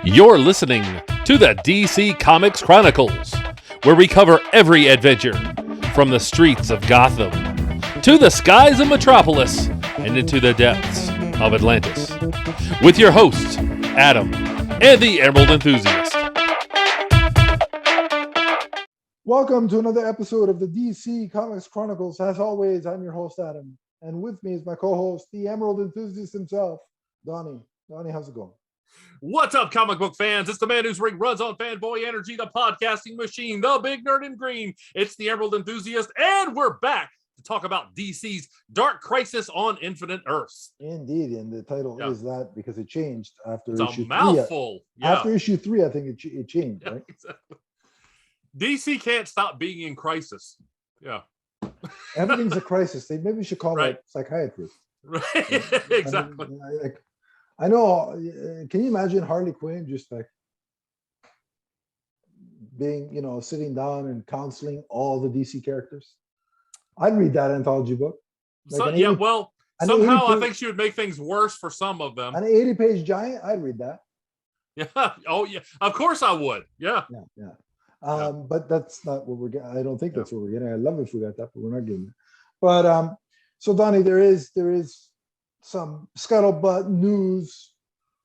You're listening to the DC Comics Chronicles, where we cover every adventure from the streets of Gotham to the skies of Metropolis and into the depths of Atlantis. With your hosts, Adam and the Emerald Enthusiast. Welcome to another episode of the DC Comics Chronicles. As always, I'm your host, Adam. And with me is my co-host, the Emerald Enthusiast himself, Donnie. Donnie, how's it going? What's up, comic book fans? It's the man whose ring runs on fanboy energy, the podcasting machine, the big nerd in green. It's the Emerald Enthusiast, and we're back to talk about DC's Dark Crisis on Infinite Earths. Indeed, and the title is that because it changed after it's issue a mouthful. 3. After issue 3, I think it changed, right? Exactly. DC can't stop being in crisis. Yeah. Everything's a crisis. Maybe we should call it psychiatrist. Right. Exactly. I know. Can you imagine Harley Quinn just like being, sitting down and counseling all the DC characters? I'd read that anthology book. Somehow I think she would make things worse for some of them. An 80-page giant, I'd read that. Yeah. Oh, yeah. Of course I would. Yeah. Yeah. But that's not what we're getting. I don't think that's what we're getting. I love if we got that, but we're not getting it. But so Donnie, there is some scuttlebutt news,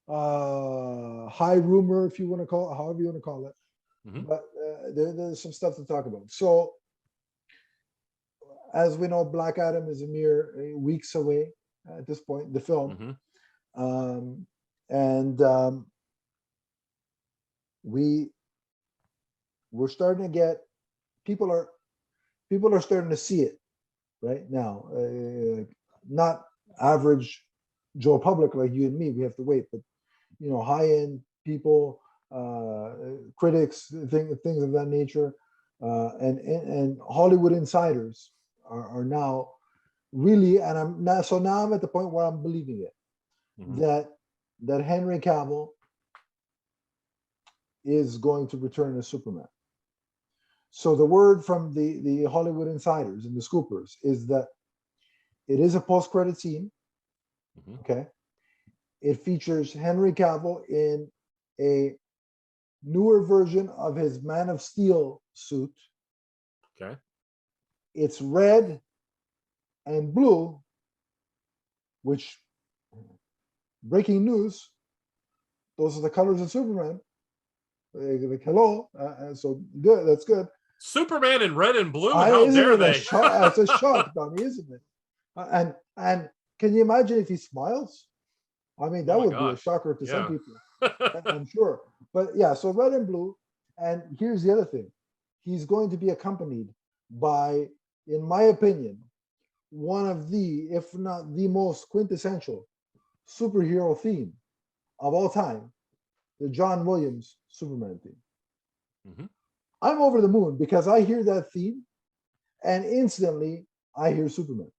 high rumor, if you want to call it, however you want to call it. Mm-hmm. But there's some stuff to talk about. So, as we know, Black Adam is a mere weeks away at this point, the film. Mm-hmm. We're starting to get people are starting to see it right now. Not average Joe public like you and me, we have to wait, but high-end people, critics, things of that nature, and Hollywood insiders are now really, and now I'm at the point where I'm believing it. Mm-hmm. that Henry Cavill is going to return as Superman. So the word from the Hollywood insiders and the scoopers is that it is a post-credit scene. Mm-hmm. Okay. It features Henry Cavill in a newer version of his Man of Steel suit. Okay. It's red and blue, which, breaking news, those are the colors of Superman. Like, hello. So good. That's good. Superman in red and blue. How dare they? It's a shock, Donnie, isn't it? And can you imagine if he smiles? I mean, that would be a shocker to some people, I'm sure. But yeah, so red and blue. And here's the other thing. He's going to be accompanied by, in my opinion, one of the, if not the most quintessential superhero theme of all time, the John Williams Superman theme. Mm-hmm. I'm over the moon because I hear that theme and instantly I hear Superman.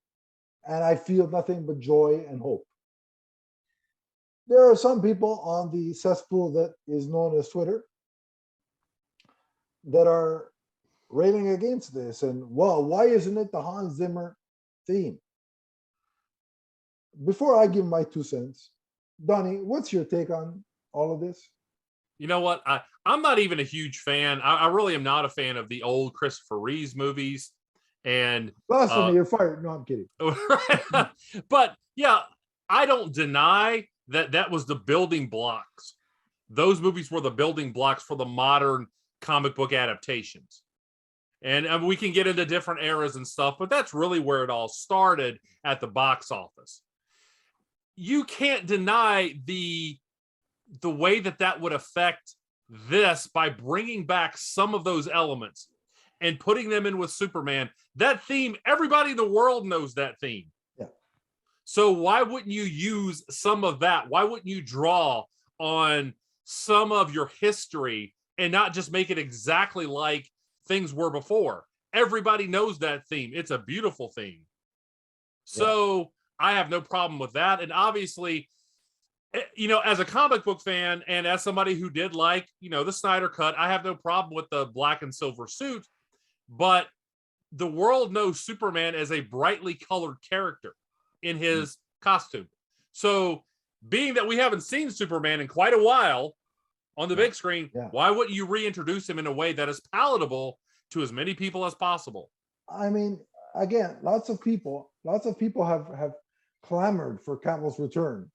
And I feel nothing but joy and hope. There are some people on the cesspool that is known as Twitter that are railing against this. And, well, why isn't it the Hans Zimmer theme? Before I give my 2 cents, Donnie, what's your take on all of this? You know what? I'm not even a huge fan. I really am not a fan of the old Christopher Reeves movies. And blasphemy, you're fired. No, I'm kidding. But yeah, I don't deny that was the building blocks. Those movies were the building blocks for the modern comic book adaptations. And we can get into different eras and stuff, but that's really where it all started at the box office. You can't deny the way that would affect this by bringing back some of those elements and putting them in with Superman. That theme, everybody in the world knows that theme. Yeah. So why wouldn't you use some of that? Why wouldn't you draw on some of your history and not just make it exactly like things were before? Everybody knows that theme. It's a beautiful theme. So I have no problem with that. And obviously, as a comic book fan and as somebody who did like, the Snyder Cut, I have no problem with the black and silver suit, but the world knows Superman as a brightly colored character in his costume. So being that we haven't seen Superman in quite a while, on the big screen. Why wouldn't you reintroduce him in a way that is palatable to as many people as possible? I mean, again, lots of people have clamored for Cavill's return,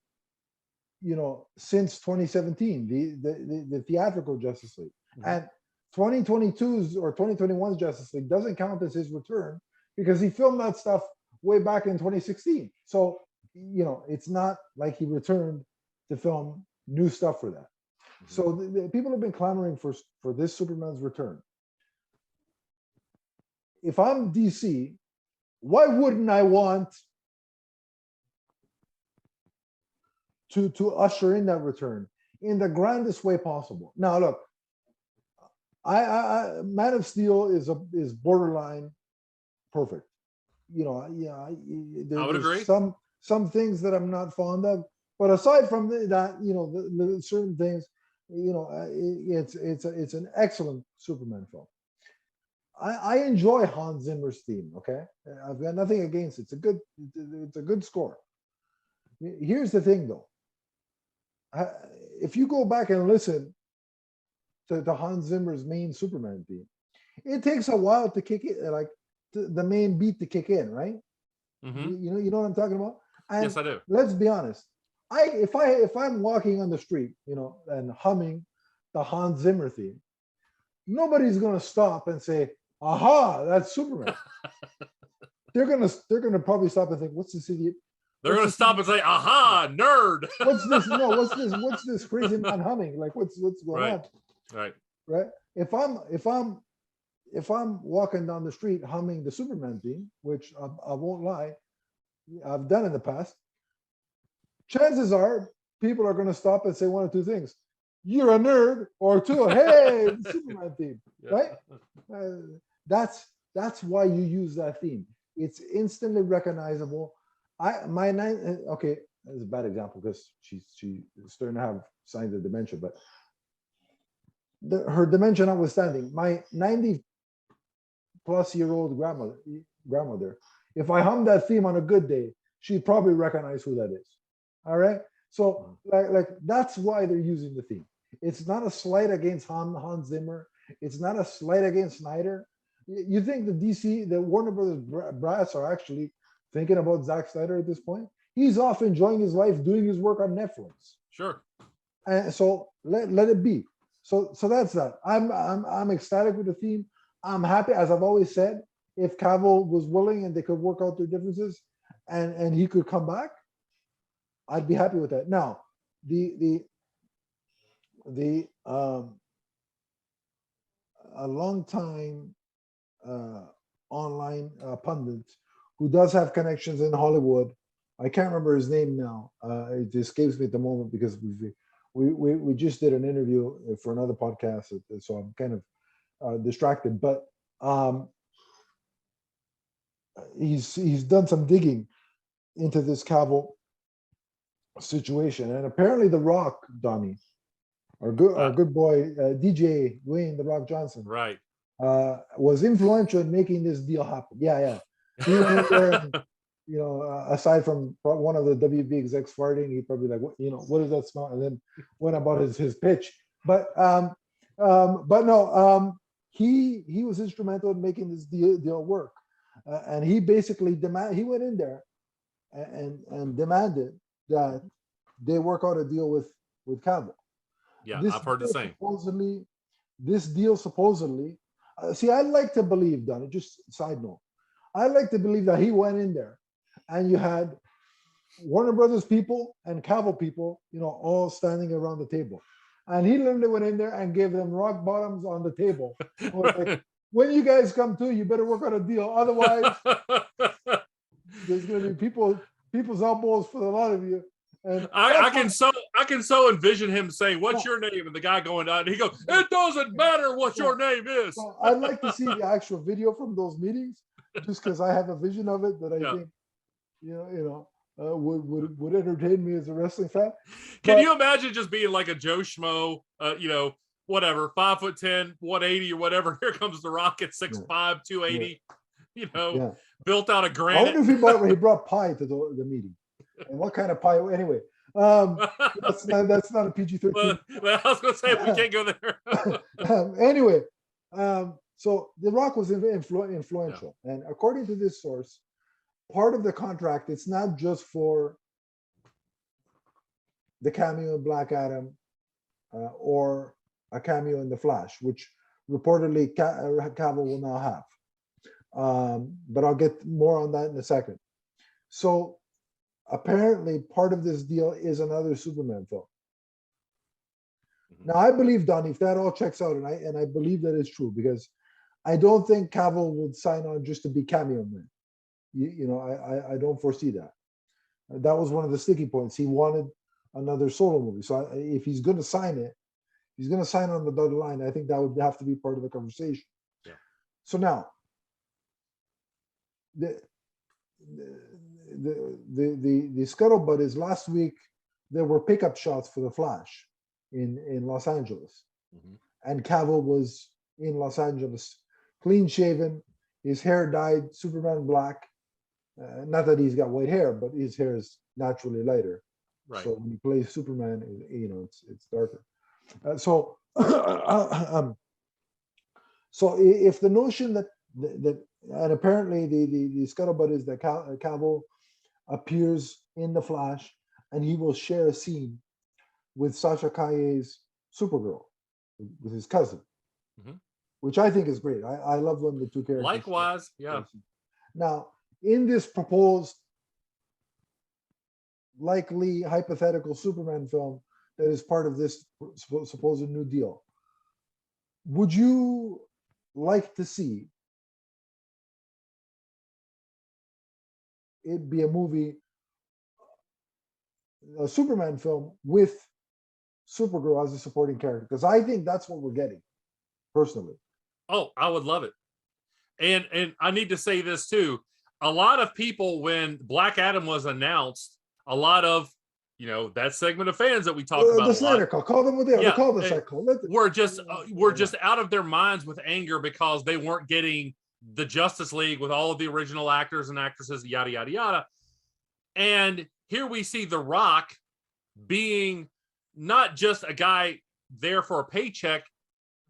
since 2017, the theatrical Justice League. And 2022's or 2021's Justice League doesn't count as his return because he filmed that stuff way back in 2016. So, it's not like he returned to film new stuff for that. So the people have been clamoring for this Superman's return. If I'm DC, why wouldn't I want to usher in that return in the grandest way possible? Now, look, I Man of Steel is borderline perfect. I would agree. Some things that I'm not fond of, but aside from that, the certain things, it's an excellent Superman film. I enjoy Hans Zimmer's theme. Okay, I've got nothing against it. It's a good score. Here's the thing, though. If you go back and listen to Hans Zimmer's main Superman theme, it takes a while to kick it, like the main beat to kick in, right? You know what I'm talking about? And yes, I do. Let's be honest. If I'm walking on the street, and humming the Hans Zimmer theme, nobody's gonna stop and say, "Aha, that's Superman." They're gonna probably stop and think, "What's this idiot?" They're gonna stop and say, "Aha, nerd." What's this? No, what's this crazy man humming? Like, what's going on? Right. If I'm walking down the street humming the Superman theme, which I won't lie, I've done in the past, chances are people are going to stop and say one or two things. You're a nerd, or two, hey, the Superman theme, right? That's why you use that theme. It's instantly recognizable. Okay, that's a bad example because she's starting to have signs of dementia, but her dementia notwithstanding, my 90-plus-year-old grandmother, if I hum that theme on a good day, she'd probably recognize who that is. All right. So like that's why they're using the theme. It's not a slight against Hans Zimmer. It's not a slight against Snyder. You think the Warner Brothers brass are actually thinking about Zack Snyder at this point? He's off enjoying his life, doing his work on Netflix. Sure. And so let it be. So that's that. I'm ecstatic with the theme. I'm happy, as I've always said, if Cavill was willing and they could work out their differences and he could come back, I'd be happy with that. Now, a long time online pundit who does have connections in Hollywood, I can't remember his name now. It escapes me at the moment because we just did an interview for another podcast, so I'm kind of distracted. But he's done some digging into this Cavill situation, and apparently The Rock, Donnie, our good boy DJ Dwayne The Rock Johnson, right, was influential in making this deal happen. Yeah. He went in there and, aside from one of the WB execs farting, he probably like, what does that smell? And then went about his pitch. But no, he was instrumental in making this deal work. And he basically he went in there and demanded that they work out a deal with Cavill. Yeah, I've heard the same. This deal supposedly, see, I'd like to believe, Donnie, just side note, I'd like to believe that he went in there and you had Warner Brothers people and Cavill people, all standing around the table. And he literally went in there and gave them rock bottoms on the table. Like, when you guys come to, you better work out a deal. Otherwise, there's going to be people's elbows for a lot of you. And I can so envision him saying, "What's your name?" and the guy going on, and he goes, "It doesn't matter what your name is." So I'd like to see the actual video from those meetings, just because I have a vision of it that I think, would entertain me as a wrestling fan. Can you imagine just being like a Joe Schmo, whatever, 5'10", 180 or whatever? Here comes The Rock at 6'5", 280, built out of granite. I wonder if he brought pie to the meeting. And what kind of pie? Anyway, That's not a PG-13. Well, I was going to say we can't go there. Anyway, so The Rock was influential, and according to this source, part of the contract, it's not just for the cameo in Black Adam or a cameo in The Flash, which reportedly Cavill will now have. But I'll get more on that in a second. So apparently part of this deal is another Superman film. Now I believe, Donnie, if that all checks out, and I believe that is true, because I don't think Cavill would sign on just to be cameo man. I don't foresee that. That was one of the sticky points. He wanted another solo movie. So if he's going to sign it, he's going to sign on the dotted line. I think that would have to be part of the conversation. Yeah. So now, the scuttlebutt is last week there were pickup shots for The Flash in Los Angeles, and Cavill was in Los Angeles, clean shaven, his hair dyed Superman black. Not that he's got white hair, but his hair is naturally lighter. Right. So when he plays Superman, it's darker. So if the notion that and apparently the scuttlebutt is that Cavill appears in The Flash and he will share a scene with Sasha Calle's Supergirl, with his cousin, which I think is great. I love when the two characters. Likewise, yeah. Now, in this proposed, likely hypothetical Superman film that is part of this supposed new deal, would you like to see it be a Superman film with Supergirl as a supporting character? Because I think that's what we're getting, personally. Oh, I would love it. And I need to say this too. A lot of people, when Black Adam was announced, a lot of, that segment of fans that we talked about. The Snyder Cult, call them what they are. Call the cycle. We're just out of their minds with anger because they weren't getting the Justice League with all of the original actors and actresses, yada, yada, yada. And here we see The Rock being not just a guy there for a paycheck.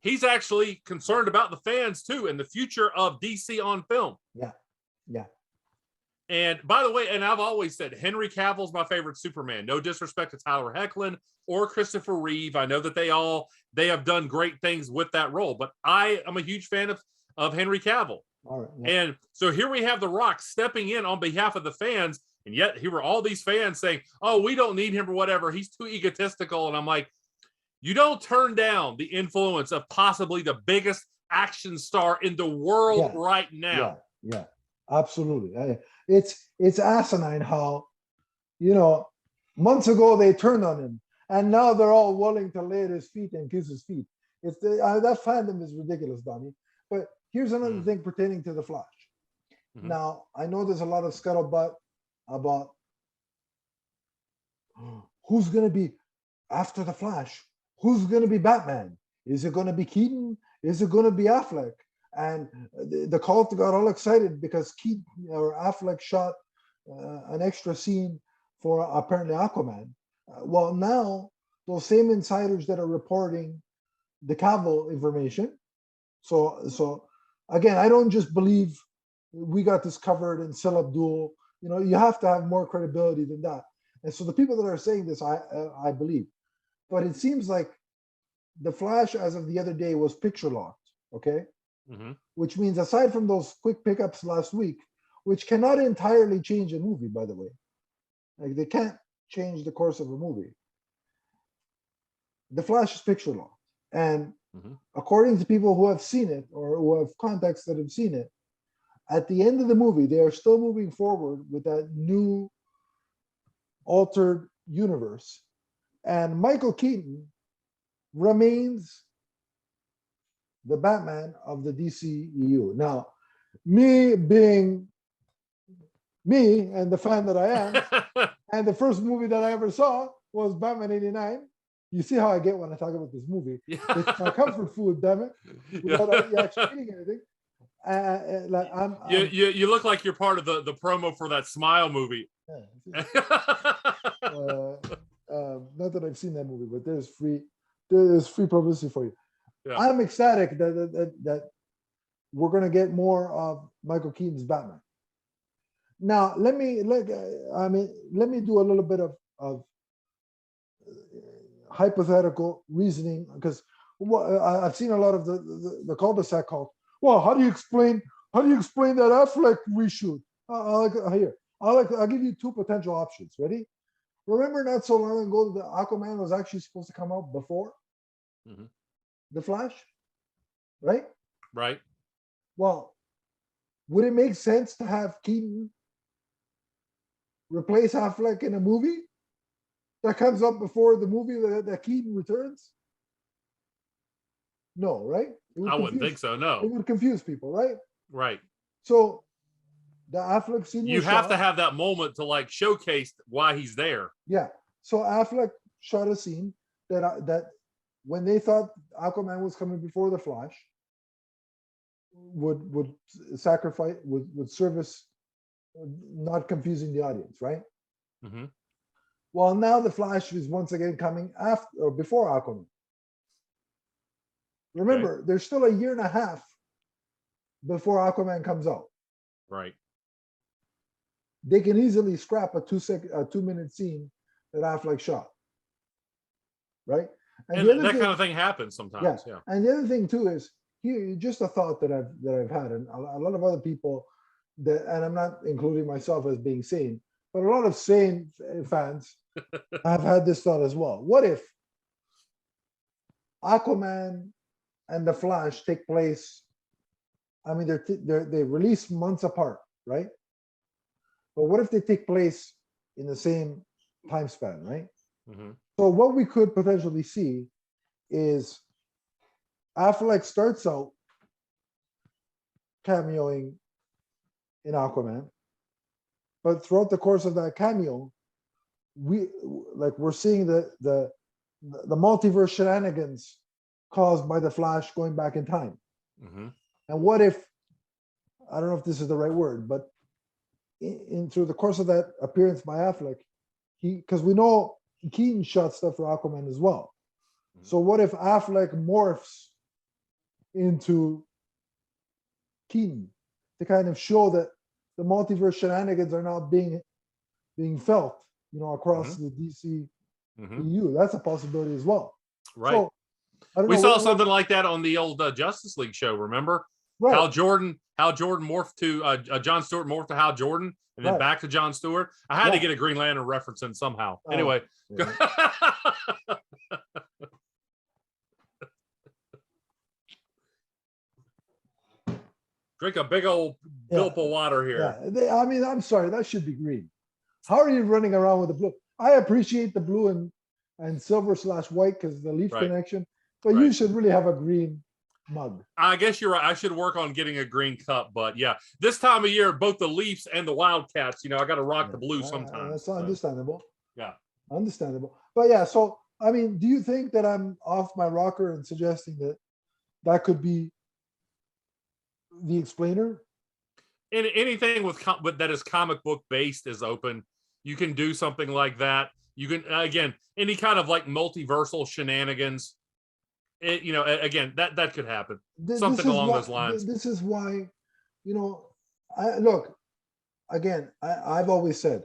He's actually concerned about the fans too and the future of DC on film. Yeah. Yeah. And by the way, and I've always said Henry Cavill's my favorite Superman. No disrespect to Tyler Hoechlin or Christopher Reeve. I know that they have done great things with that role, but I am a huge fan of Henry Cavill. All right, yeah. And so here we have The Rock stepping in on behalf of the fans, and yet here were all these fans saying, "Oh, we don't need him or whatever. He's too egotistical." And I'm like, you don't turn down the influence of possibly the biggest action star in the world right now. Yeah, absolutely. It's asinine how, months ago they turned on him, and now they're all willing to lay at his feet and kiss his feet. That fandom is ridiculous, Donnie. But here's another thing pertaining to The Flash. Now, I know there's a lot of scuttlebutt about who's going to be after The Flash. Who's going to be Batman? Is it going to be Keaton? Is it going to be Affleck? And the cult got all excited because Keaton or Affleck shot an extra scene for apparently Aquaman. Well, now those same insiders that are reporting the Cavill information. So again, I don't just believe we got this covered in Sil Abdul. You have to have more credibility than that. And so the people that are saying this, I believe. But it seems like The Flash, as of the other day, was picture locked, okay? Which means aside from those quick pickups last week, which cannot entirely change a movie, by the way. Like, they can't change the course of a movie. The Flash is picture locked. And according to people who have seen it or who have contacts that have seen it, at the end of the movie, they are still moving forward with that new altered universe. And Michael Keaton remains the Batman of the DCEU. Now, me being me and the fan that I am, and the first movie that I ever saw was Batman '89. You see how I get when I talk about this movie. It's my comfort food, damn it. Without actually eating anything. You look like you're part of the promo for that Smile movie. Not that I've seen that movie, but there's free publicity for you. Yeah. I'm ecstatic that we're going to get more of Michael Keaton's Batman. Now, let me do a little bit of hypothetical reasoning, because I've seen a lot of the cul-de-sac called, well, how do you explain that Affleck reshoot? I'll give you two potential options. Ready? Remember, not so long ago, the Aquaman was actually supposed to come out before the Flash, right? Right. Well, would it make sense to have Keaton replace Affleck in a movie that comes up before the movie that Keaton returns? No, right? I wouldn't think so. No, it would confuse people, right? Right. So the Affleck scene. You have to have that moment to like showcase why he's there. Yeah. So Affleck shot a scene that when they thought Aquaman was coming before the Flash, would sacrifice would service not confusing the audience, right? Mm-hmm. Well, now the Flash is once again coming after or before Aquaman. Remember, there's still a year and a half before Aquaman comes out. Right. They can easily scrap a 2-minute scene that Affleck shot. Right? And that kind of thing happens sometimes. Yeah. And the other thing too is here, just a thought that I've had, and a lot of other people and I'm not including myself as being sane, but a lot of sane fans have had this thought as well. What if Aquaman and the Flash take place? I mean, they release months apart, right? But what if they take place in the same time span, right? Mm-hmm. So what we could potentially see is Affleck starts out cameoing in Aquaman, but throughout the course of that cameo, we're seeing the multiverse shenanigans caused by the Flash going back in time. Mm-hmm. And what if, I don't know if this is the right word, but in through the course of that appearance by Affleck, because we know Keaton shot stuff for Aquaman as well. Mm-hmm. So what if Affleck morphs into Keaton to kind of show that the multiverse shenanigans are now being felt, across the DCEU? That's a possibility as well. Right. So, we saw something like that on the old Justice League show. Remember? Right. Hal Jordan morphed to John Stewart morphed to Hal Jordan, and then back to John Stewart. I had to get a Green Lantern reference in somehow. Anyway. Yeah. Drink a big old gulp of water here. Yeah. I mean, I'm sorry, that should be green. How are you running around with the blue? I appreciate the blue and silver/white because the Leaf connection, but you should really have a green mug. I guess you're right. I should work on getting a green cup, but yeah, this time of year, both the Leafs and the Wildcats, I got to rock the blue sometimes. That's understandable. Yeah, understandable. But yeah, so I mean, do you think that I'm off my rocker and suggesting that could be the explainer? And anything with that is comic book based is open. You can do something like that. You can again any kind of like multiversal shenanigans. Again, that could happen. Something along those lines. This is why, look, again, I've always said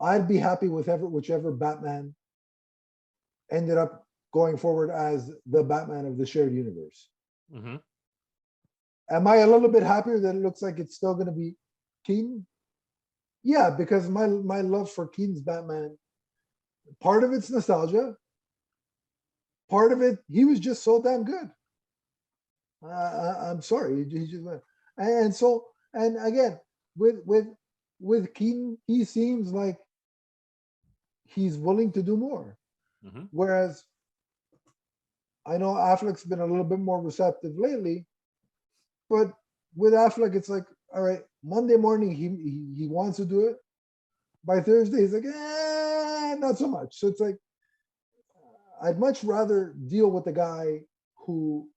I'd be happy with whichever Batman ended up going forward as the Batman of the shared universe. Mm-hmm. Am I a little bit happier that it looks like it's still going to be Keaton? Yeah, because my love for Keaton's Batman, part of it's nostalgia. Part of it, he was just so damn good. I'm sorry, he just went. And again, with Keaton, he seems like he's willing to do more. Mm-hmm. Whereas I know Affleck's been a little bit more receptive lately, but with Affleck, it's like, all right, Monday morning he wants to do it. By Thursday, he's like, not so much. So it's like, I'd much rather deal with the guy who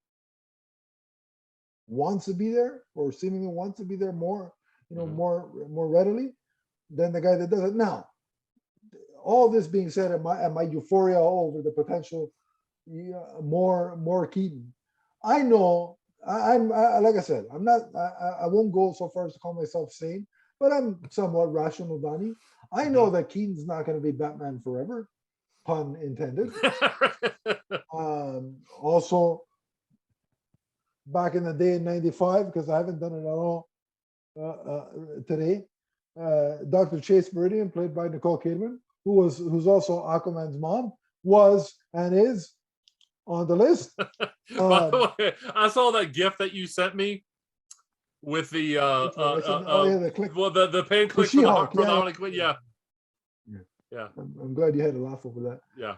wants to be there or seemingly wants to be there more, more readily than the guy that doesn't. Now, all this being said, and my euphoria over the potential more Keaton, I know I'm like I said, I'm not. I won't go so far as to call myself sane, but I'm somewhat rational, Donnie. I know that Keaton's not going to be Batman forever, pun intended. Also, back in the day in '95, because I haven't done it at all today. Dr. Chase Meridian, played by Nicole Kidman, who's also Aquaman's mom, was and is on the list. By the way, I saw that GIF that you sent me with the the click. Well, the pan click for the Harley Quinn. Yeah. I'm glad you had a laugh over that. Yeah.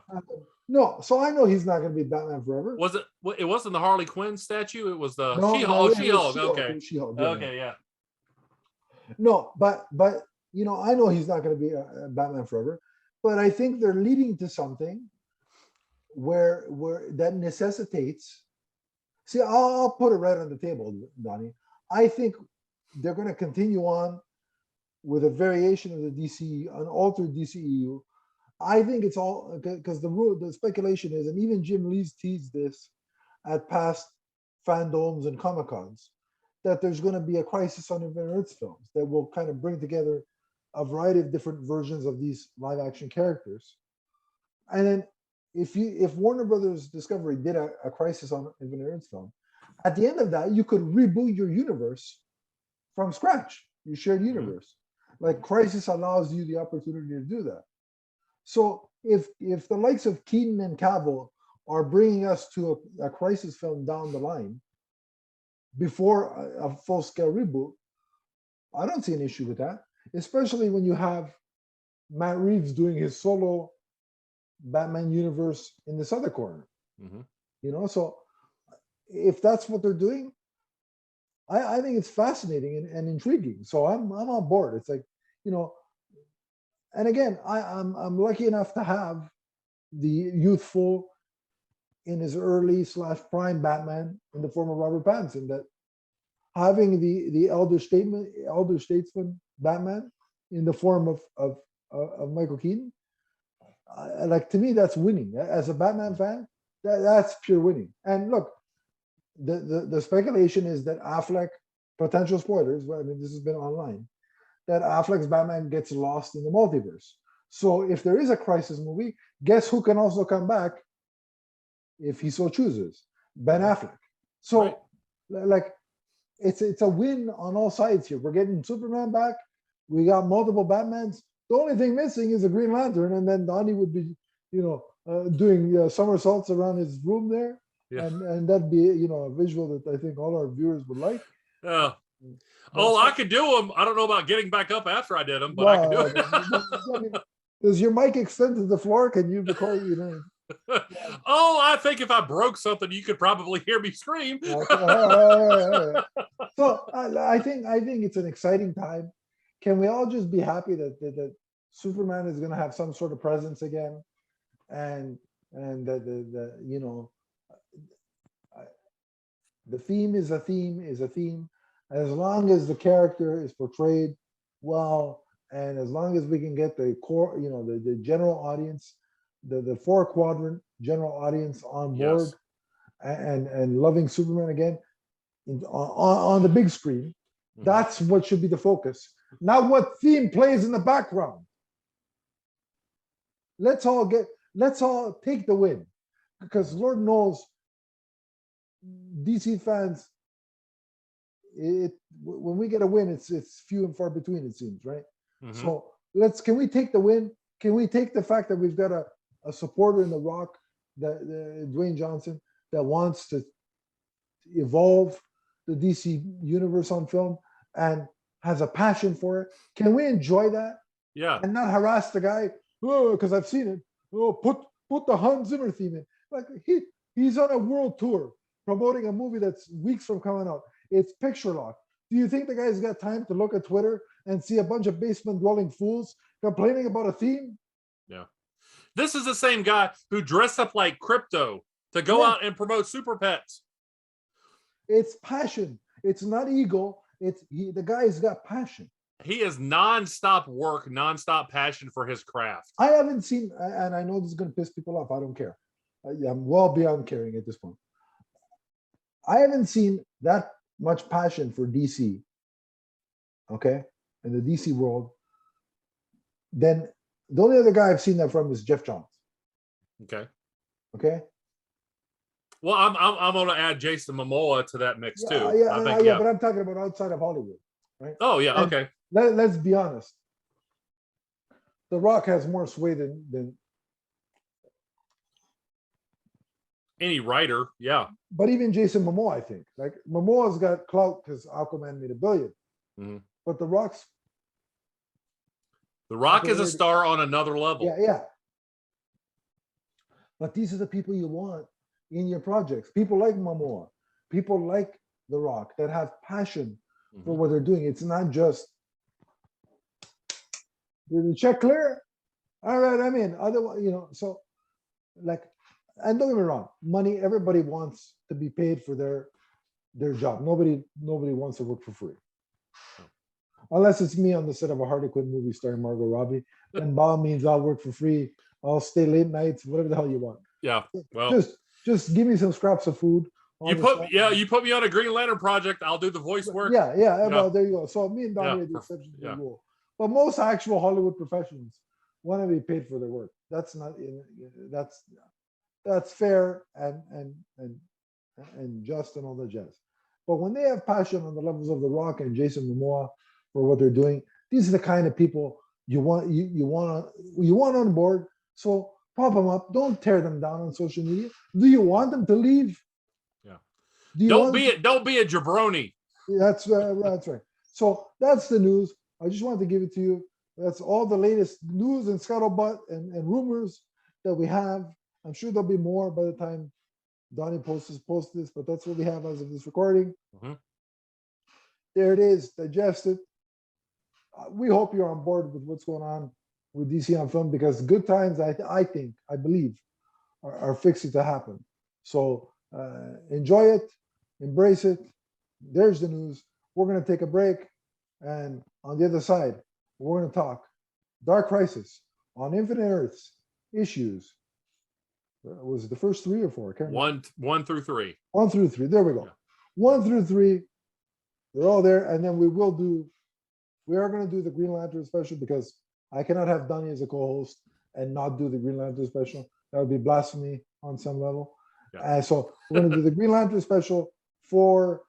No, so I know he's not going to be Batman forever. Was it? It wasn't the Harley Quinn statue. It was the She-Hulk. She-Hulk. Okay. She-Hulk. Okay. Yeah. No, but I know he's not going to be a Batman forever, but I think they're leading to something where that necessitates. See, I'll put it right on the table, Donnie. I think they're going to continue on with a variation of the an altered DCEU. I think it's all because the speculation is, and even Jim Lee's teased this at past fandoms and Comic Cons, that there's going to be a Crisis on Infinite Earths films that will kind of bring together a variety of different versions of these live action characters. And then if Warner Brothers Discovery did a Crisis on Infinite Earths film, at the end of that, you could reboot your universe from scratch, your shared universe. Like Crisis allows you the opportunity to do that. So if the likes of Keaton and Cavill are bringing us to a Crisis film down the line before a full-scale reboot, I don't see an issue with that, especially when you have Matt Reeves doing his solo Batman universe in this other corner. So if that's what they're doing, I think it's fascinating and intriguing. So I'm on board. It's like, and again, I'm lucky enough to have the youthful, in his early / prime Batman in the form of Robert Pattinson, that having the elder statesman Batman in the form of Michael Keaton, like, to me, that's winning. As a Batman fan, that's pure winning. And look, the speculation is that Affleck, potential spoilers, but I mean, this has been online, that Affleck's Batman gets lost in the multiverse. So if there is a Crisis movie, guess who can also come back if he so chooses? Ben Affleck. So, like, it's a win on all sides here. We're getting Superman back. We got multiple Batmans. The only thing missing is a Green Lantern, and then Donnie would be, doing somersaults around his room there. Yeah. And that'd be, a visual that I think all our viewers would like. Yeah. I could do them. I don't know about getting back up after I did them, but I could do it. Does your mic extend to the floor? Can you record? I think if I broke something, you could probably hear me scream. So I think it's an exciting time. Can we all just be happy that Superman is going to have some sort of presence again, and that the theme is a theme. As long as the character is portrayed well, and as long as we can get the core, the general audience, the 4-quadrant general audience on board, and loving Superman again on the big screen, that's what should be the focus. Not what theme plays in the background. Let's all take the win, because Lord knows DC fans, when we get a win, it's few and far between, it seems, right? So can we take the win? Can we take the fact that we've got a supporter in The Rock, Dwayne Johnson, that wants to evolve the DC universe on film and has a passion for it? Can we enjoy that? Yeah. And not harass the guy, because I've seen it. Put the Hans Zimmer theme in. Like, he's on a world tour promoting a movie that's weeks from coming out. It's picture lock. Do you think the guy's got time to look at Twitter and see a bunch of basement dwelling fools complaining about a theme? Yeah. This is the same guy who dressed up like Crypto to go out and promote Super Pets. It's passion. It's not ego. The guy's got passion. he is nonstop work, nonstop passion for his craft. I haven't seen, and I know this is going to piss people off. I don't care. I'm well beyond caring at this point. I haven't seen that much passion for DC, okay, in the DC world. Then the only other guy I've seen that from is Jeff Johns. Okay. Okay. Well, I'm going to add Jason Momoa to that mix too. Yeah, but I'm talking about outside of Hollywood, right? Oh yeah, and okay. Let's be honest. The Rock has more sway than any writer, yeah. But even Jason Momoa, I think, like Momoa's got clout because Aquaman made $1 billion. Mm-hmm. But The Rock is a star on another level. Yeah. But these are the people you want in your projects. People like Momoa, people like The Rock that have passion for what they're doing. It's not just, did the check clear? All right, I'm in. Otherwise, so like, and don't get me wrong, money, everybody wants to be paid for their job. Nobody wants to work for free. Unless it's me on the set of a Harley Quinn movie starring Margot Robbie, then by all means I'll work for free. I'll stay late nights, whatever the hell you want. Yeah. Well, just give me some scraps of food. You put me on a Green Lantern project, I'll do the voice work. Yeah. Well, there you go. So me and Donnie are the exception to the rule. But most actual Hollywood professions want to be paid for their work. That's not that's fair and just and all that jazz. But when they have passion on the levels of The Rock and Jason Momoa for what they're doing, these are the kind of people you want on board. So prop them up. Don't tear them down on social media. Do you want them to leave? Yeah. Don't be a jabroni. That's right. So that's the news. I just wanted to give it to you. That's all the latest news and scuttlebutt and rumors that we have. I'm sure there'll be more by the time Donnie posts this, but that's what we have as of this recording. Mm-hmm. There it is. Digest it. We hope you're on board with what's going on with DC on Film, because good times, I believe, are fixing to happen. So enjoy it, embrace it. There's the news. We're going to take a break, and on the other side, we're going to talk Dark Crisis on Infinite Earths issues. Was it the first 3 or 4? I can't remember. 1 through 3. 1 through 3. There we go. Yeah. 1 through 3. They're all there, and then we are going to do the Green Lantern special, because I cannot have Donnie as a co-host and not do the Green Lantern special. That would be blasphemy on some level. Yeah. So we're going to do the Green Lantern special 4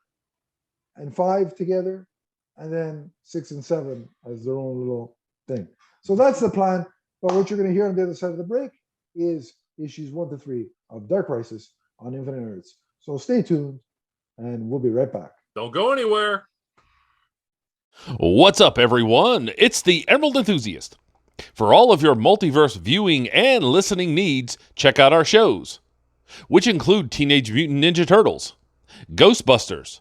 and 5 together, and then 6 and 7 as their own little thing. So that's the plan. But what you're going to hear on the other side of the break is issues 1 to 3 of Dark Crisis on Infinite Earths. So stay tuned, and we'll be right back. Don't go anywhere. What's up, everyone? It's the Emerald Enthusiast. For all of your multiverse viewing and listening needs, check out our shows, which include Teenage Mutant Ninja Turtles, Ghostbusters,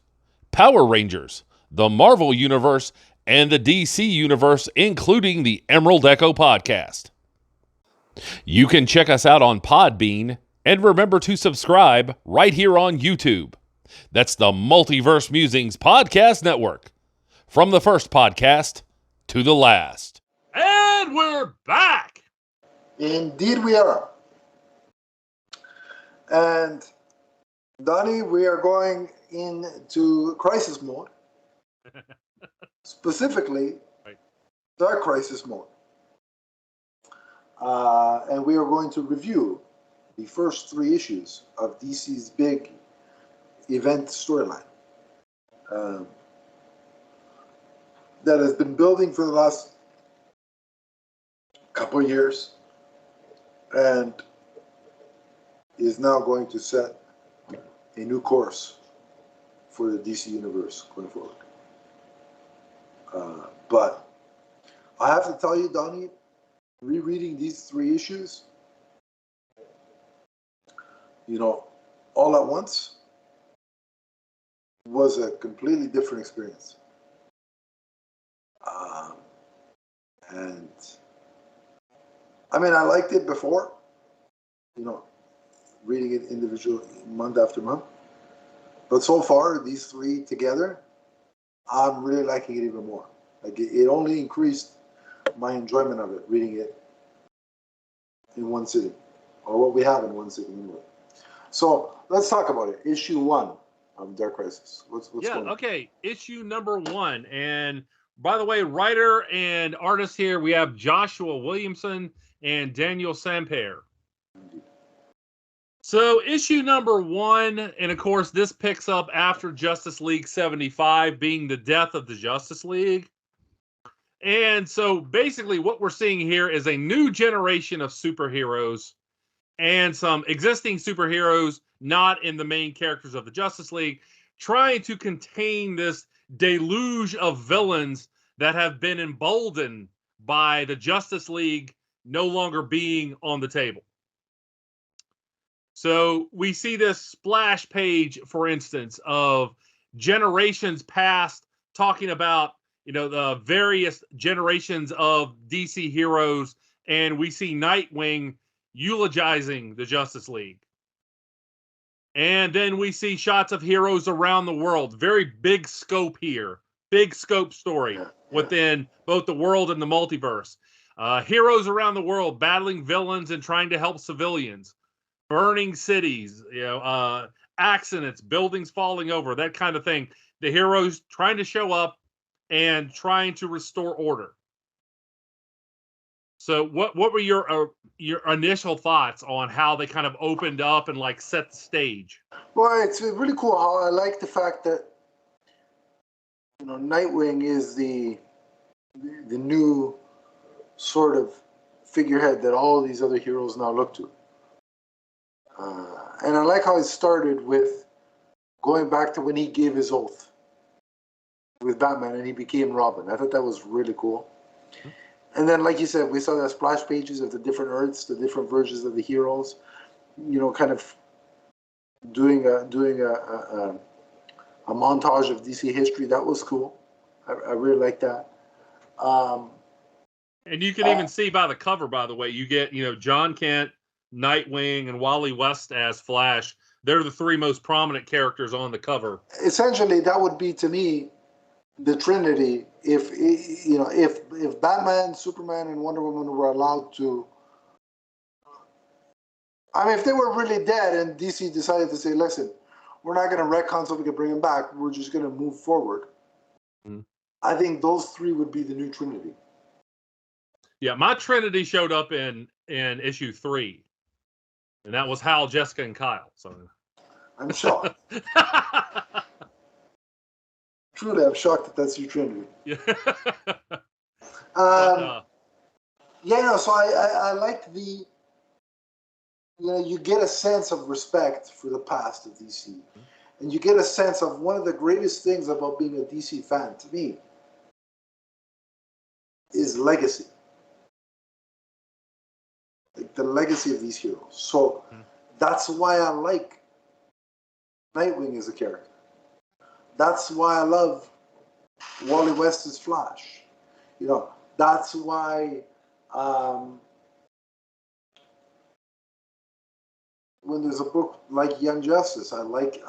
Power Rangers, the Marvel Universe, and the DC Universe, including the Emerald Echo podcast. You can check us out on Podbean, and remember to subscribe right here on YouTube. That's the Multiverse Musings Podcast Network. From the first podcast to the last. And we're back. Indeed we are. And Donnie, we are going into crisis mode. Specifically, Dark Crisis mode. And we are going to review the first 3 issues of DC's big event storyline. That has been building for the last couple of years and is now going to set a new course for the DC universe going forward. But I have to tell you, Donnie, rereading these 3 issues, all at once, was a completely different experience. And I mean, I liked it before, reading it individually month after month. But so far, these 3 together, I'm really liking it even more. Like it only increased my enjoyment of it, reading it in one sitting, or what we have in one sitting anyway. So let's talk about it. Issue 1 of Dark Crisis. What's going on? Okay. Issue number 1. And by the way, writer and artist here, we have Joshua Williamson and Daniel Sampere. So issue number 1, and of course this picks up after Justice League 75, being the death of the Justice League. And so basically what we're seeing here is a new generation of superheroes and some existing superheroes not in the main characters of the Justice League, trying to contain this deluge of villains that have been emboldened by the Justice League no longer being on the table. So we see this splash page, for instance, of generations past talking about, the various generations of DC heroes, and we see Nightwing eulogizing the Justice League. And then we see shots of heroes around the world. Very big scope here. Big scope story within both the world and the multiverse. Heroes around the world battling villains and trying to help civilians. Burning cities, accidents, buildings falling over, that kind of thing. The heroes trying to show up and trying to restore order. So what were your initial thoughts on how they kind of opened up and like set the stage? Well, it's really cool how I like the fact that Nightwing is the new sort of figurehead that all of these other heroes now look to. And I like how it started with going back to when he gave his oath with Batman and he became Robin. I thought that was really cool. And then, like you said, we saw the splash pages of the different Earths, the different versions of the heroes, kind of doing a montage of DC history. That was cool. I really like that. And you can even see by the cover, by the way, you get, John Kent, Nightwing, and Wally West as Flash. They're the 3 most prominent characters on the cover. Essentially, that would be, to me, the Trinity. If Batman, Superman, and Wonder Woman were allowed to, if they were really dead and DC decided to say, listen, we're not going to retcon so we can bring them back, we're just going to move forward. Mm-hmm. I think those 3 would be the new Trinity. Yeah, my Trinity showed up in issue 3. And that was Hal, Jessica, and Kyle. So I'm shocked. Truly, I'm shocked that that's your Trinity. Yeah. So I like the, you get a sense of respect for the past of DC. And you get a sense of one of the greatest things about being a DC fan, to me, is legacy. Like the legacy of these heroes. So that's why I like Nightwing as a character. That's why I love Wally West's Flash. That's why when there's a book like Young Justice, I like,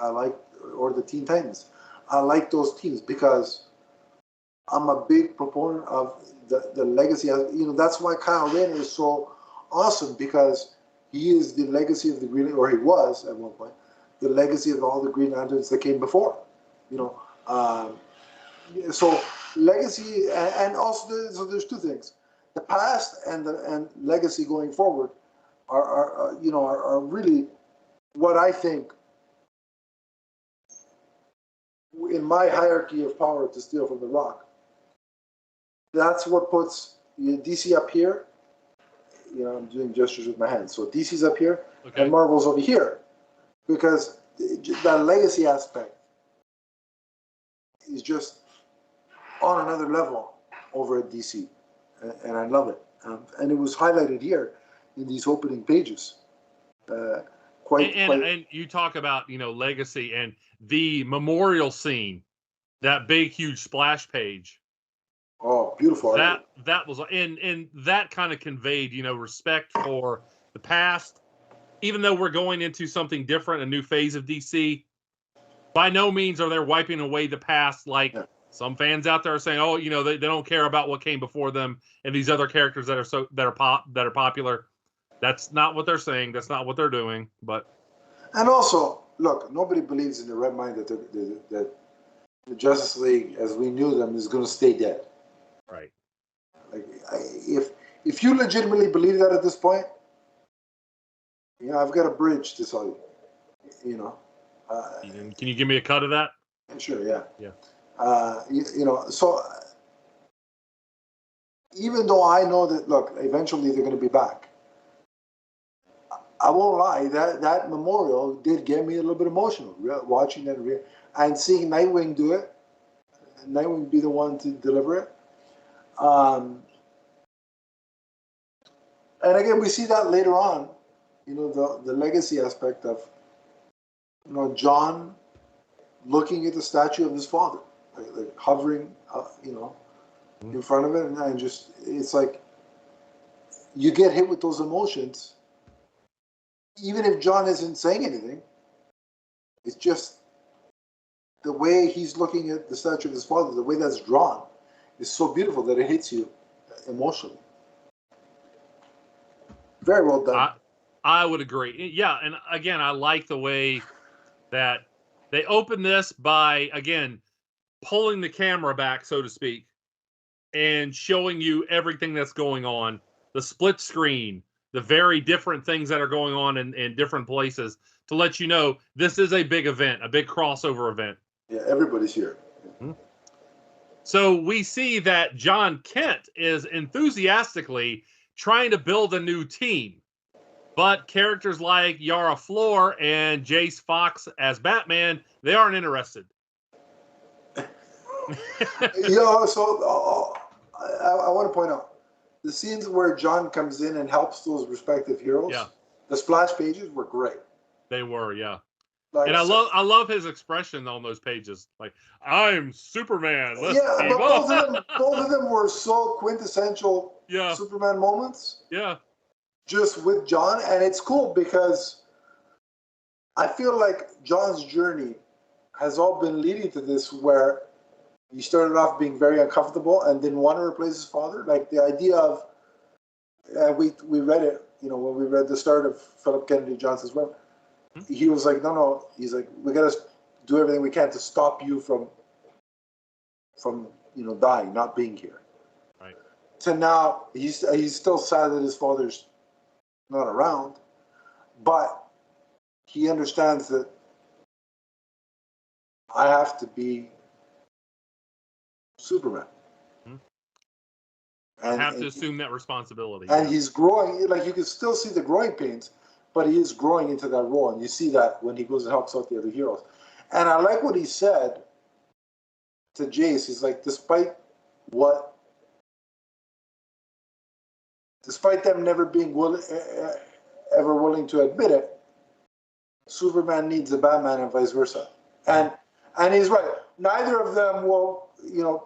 or the Teen Titans, I like those teams because I'm a big proponent of the legacy. That's why Kyle Rayner is so awesome, because he is the legacy of the Green, or he was at one point, the legacy of all the Green Lanterns that came before. So legacy, and also so there's 2 things: the past and legacy going forward are really what I think, in my hierarchy of power to steal from The Rock. That's what puts DC up here. I'm doing gestures with my hands. So DC's up here, okay, and Marvel's over here, because that legacy aspect is just on another level over at DC, and I love it. And it was highlighted here in these opening pages. And you talk about legacy and the memorial scene, that big huge splash page. Oh, beautiful! That was, and that kind of conveyed respect for the past, even though we're going into something different, a new phase of DC. By no means are they wiping away the past like Some fans out there are saying, "Oh, they don't care about what came before them and these other characters that are popular." That's not what they're saying. That's not what they're doing. But and also, look, nobody believes in the right mind that the Justice League, as we knew them, is going to stay dead. Right. Like, if you legitimately believe that at this point, I've got a bridge to sell you. Can you give me a cut of that? Sure. Yeah. Yeah. So even though I know that, look, eventually they're going to be back, I won't lie, that memorial did get me a little bit emotional, watching that and seeing Nightwing do it. Nightwing be the one to deliver it. And again, we see that later on, the legacy aspect of, John looking at the statue of his father, like hovering, in front of it, and just, it's like, you get hit with those emotions, even if John isn't saying anything. It's just the way he's looking at the statue of his father, the way that's drawn, is so beautiful that it hits you emotionally. Very well done. I would agree. Yeah, and again, I like the way that they open this by, again, pulling the camera back, so to speak, and showing you everything that's going on, the split screen, the very different things that are going on in different places, to let you know this is a big event, a big crossover event. Yeah, everybody's here. Mm-hmm. So we see that John Kent is enthusiastically trying to build a new team. But characters like Yara Flor and Jace Fox as Batman, they aren't interested. So I want to point out the scenes where John comes in and helps those respective heroes. Yeah. The splash pages were great. They were, yeah. And I love his expression on those pages. Like, I'm Superman. Let's but both of them were so quintessential Superman moments. Yeah. Just with John, and it's cool because I feel like John's journey has all been leading to this, where he started off being very uncomfortable and didn't want to replace his father. Like the idea of, we read it, when we read the start of Philip Kennedy Johnson's work, he was like, no, he's like, we got to do everything we can to stop you from dying, not being here. Right. So now he's still sad that his father's not around, but he understands that I have to be Superman. And have to assume that responsibility. And he's growing, like you can still see the growing pains, but he is growing into that role, and you see that when he goes and helps out the other heroes. And I like what he said to Jace. He's like, despite them never being ever willing to admit it, Superman needs a Batman and vice versa. And he's right. Neither of them will,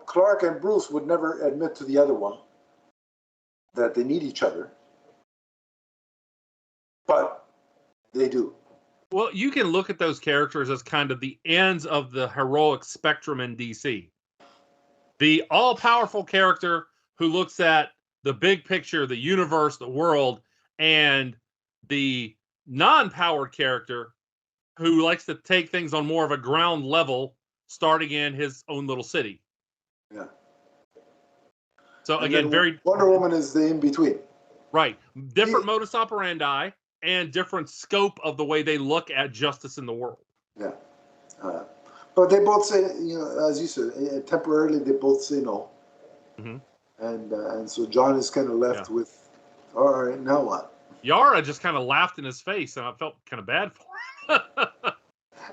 Clark and Bruce would never admit to the other one that they need each other. But they do. Well, you can look at those characters as kind of the ends of the heroic spectrum in DC. The all-powerful character who looks at the big picture, the universe, the world, and the non-powered character who likes to take things on more of a ground level, starting in his own little city. Yeah. So again, Wonder Woman is the in-between. Right. Different modus operandi and different scope of the way they look at justice in the world. Yeah. But they both say, as you said, temporarily they both say no. Mm-hmm. And so John is kind of left with, all right, now what? Yara just kind of laughed in his face, and I felt kind of bad for him.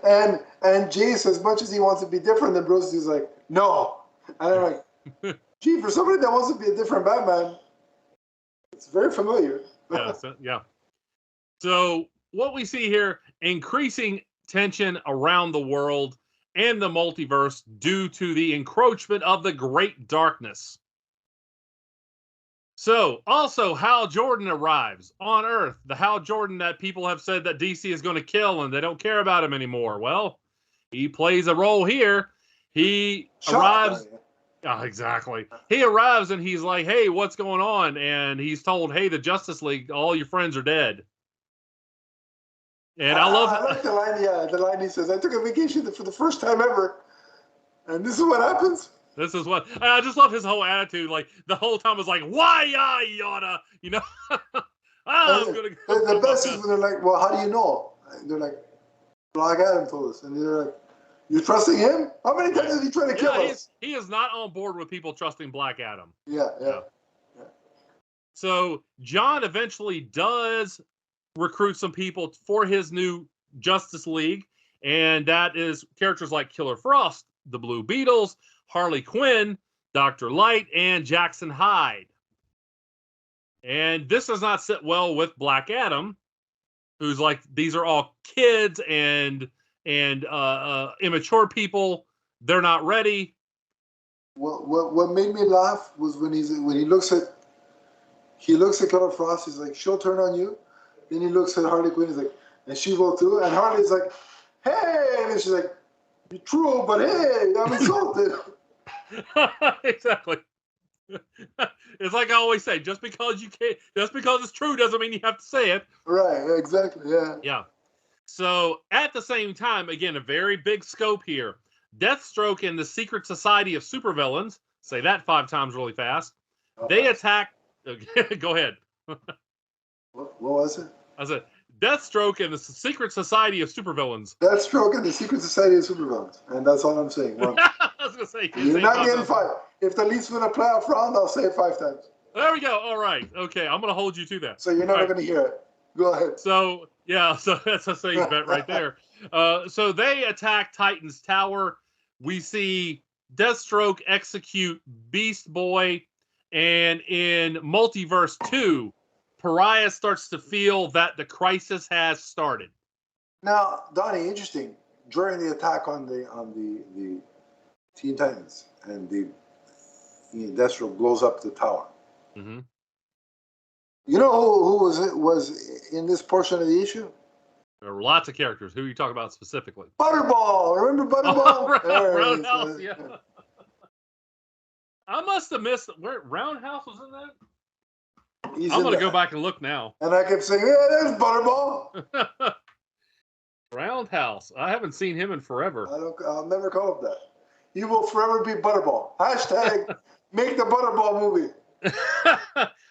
and Jace, as much as he wants to be different than Bruce, he's like, no. And I'm like, gee, for somebody that wants to be a different Batman, it's very familiar. So what we see here, increasing tension around the world and the multiverse due to the encroachment of the Great Darkness. So, also, Hal Jordan arrives on Earth. The Hal Jordan that people have said that DC is going to kill and they don't care about him anymore. Well, he plays a role here. He Shot arrives. Donnie. Oh, exactly. He arrives and he's like, "Hey, what's going on?" And he's told, "Hey, the Justice League, all your friends are dead." And I like the line. Yeah, the line he says, "I took a vacation for the first time ever, and this is what happens." This is what I just love his whole attitude. Like the whole time was like, "Why yada?" You know. I'm gonna go. The best is when they're like, "Well, how do you know?" And they're like, "Black Adam told us," and they're like, "You're trusting him? How many times did he try to kill us?" He is not on board with people trusting Black Adam. Yeah. So John eventually does recruit some people for his new Justice League, and that is characters like Killer Frost, the Blue Beetles, Harley Quinn, Dr. Light, and Jackson Hyde. And this does not sit well with Black Adam, who's like, these are all kids and immature people. They're not ready. What made me laugh was when he looks at Killer Frost. He's like, "She'll turn on you." Then he looks at Harley Quinn. He's like, "And she will too." And Harley's like, "Hey," and then she's like, "You're true, but hey, I'm insulted." Exactly. It's like I always say, just because it's true doesn't mean you have to say it. Right, exactly, yeah. Yeah. So at the same time, again, a very big scope here. Deathstroke and the Secret Society of Supervillains, say that 5 times really fast, they attack. Go ahead. What was it? I said, Deathstroke and the Secret Society of Supervillains. Deathstroke and the Secret Society of Supervillains. And that's all I'm saying. Well, I was going to say. You're not getting 5. If the Leafs win a playoff round, I'll say it 5 times. There we go. All right. Okay, I'm going to hold you to that. So you're never going to hear it. Go ahead. So, yeah, so that's a safe bet right there. So they attack Titan's Tower. We see Deathstroke execute Beast Boy. And in Multiverse 2, Pariah starts to feel that the crisis has started. Now, Donnie, interesting. During the attack on the Teen Titans and the Deathstroke blows up the tower. Mm-hmm. You know who was in this portion of the issue? There were lots of characters. Who are you talking about specifically? Butterball. Remember Butterball? Roundhouse, yeah. I must have missed where Roundhouse was in that. I'm going to go back and look now. And I kept saying, "Yeah, there's Butterball." Roundhouse. I haven't seen him in forever. I'll never call him that. He will forever be Butterball. Hashtag make the Butterball movie.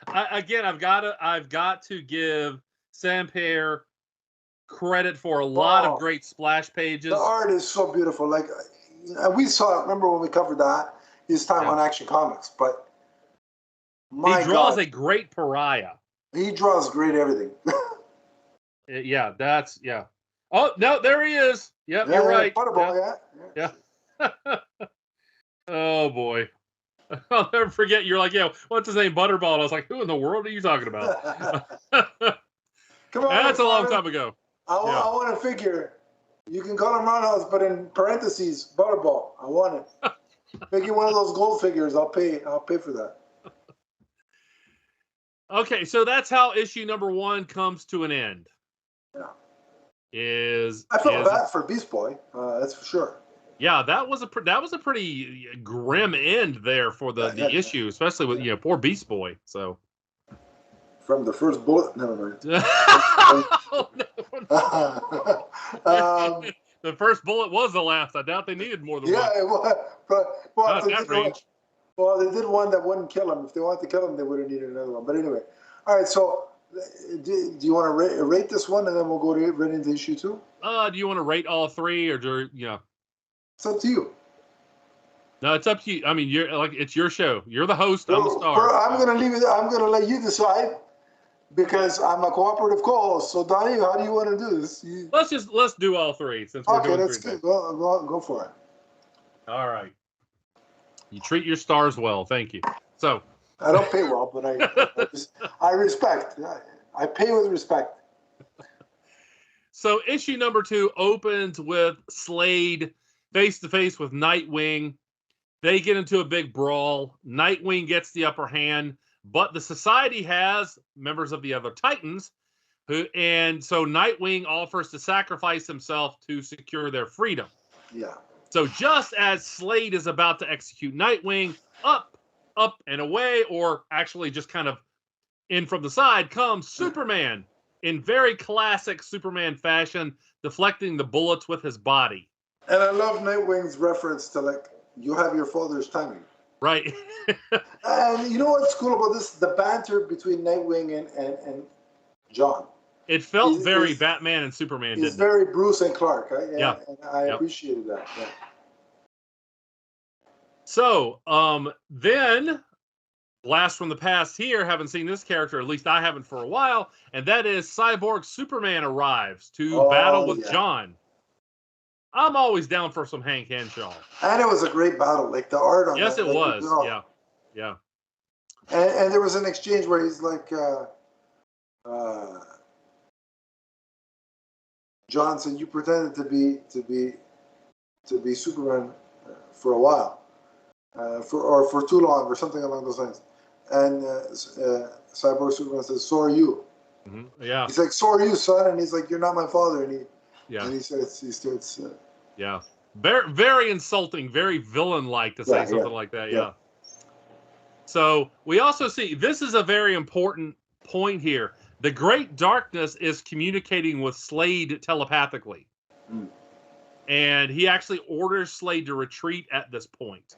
I've got to give Sampere credit for a lot of great splash pages. The art is so beautiful. Like we saw it. Remember when we covered that his time on Action Comics, but he draws a great Pariah. He draws great everything. Yeah, that's Oh no, there he is. Yep, you're right. Butterball, yeah. Oh boy. I'll never forget. You're like, "Yeah, what's his name? Butterball." And I was like, "Who in the world are you talking about?" Come on, that's a long time ago. I want a figure. You can call him Roundhouse, but in parentheses, Butterball. I want it. Make you one of those gold figures. I'll pay for that. Okay, so that's how issue number 1 comes to an end. Yeah. I felt bad for Beast Boy. That's for sure. Yeah, that was a pretty grim end there for the issue, especially with poor Beast Boy. So from the first bullet, never mind. The first bullet was the last. I doubt they needed more than one. Yeah, it was. Well, they did one that wouldn't kill him. If they wanted to kill him, they would have needed another one. But anyway, all right. So, do you want to rate this one, and then we'll go right into issue 2? Do you want to rate all 3, or It's up to you. No, it's up to you. I mean, it's your show. You're the host. I'm the star. I'm gonna leave it. I'm gonna let you decide because I'm a cooperative co-host. So, Donnie, how do you want to do this? Let's do all 3 since we're doing 3. That's good. Go for it. All right. You treat your stars well. Thank you. So I don't pay well, but I respect. I pay with respect. So issue number 2 opens with Slade face to face with Nightwing. They get into a big brawl. Nightwing gets the upper hand, but the society has members of the other Titans and so Nightwing offers to sacrifice himself to secure their freedom. Yeah. So just as Slade is about to execute Nightwing, up, and away, or actually just kind of in from the side, comes Superman in very classic Superman fashion, deflecting the bullets with his body. And I love Nightwing's reference to, like, you have your father's timing. Right. And you know what's cool about this? The banter between Nightwing and John. It felt very Batman and Superman, didn't it? It's very Bruce and Clark. Yeah. And I appreciated that. Yeah. So, then, blast from the past here, haven't seen this character, at least I haven't for a while, and that is Cyborg Superman arrives to battle with John. I'm always down for some Hank Henshaw. And it was a great battle. Like, the art on that. Yes, it was. You know, Yeah. And there was an exchange where he's like, John said, you pretended to be Superman for a while, for too long, or something along those lines. And Cyborg Superman says, so are you. Mm-hmm. Yeah. He's like, so are you, son. And he's like, you're not my father. And he starts. Yeah. Very, very insulting, very villain-like to say something like that. Yeah. So we also see, this is a very important point here. The Great Darkness is communicating with Slade telepathically. Mm. And he actually orders Slade to retreat at this point.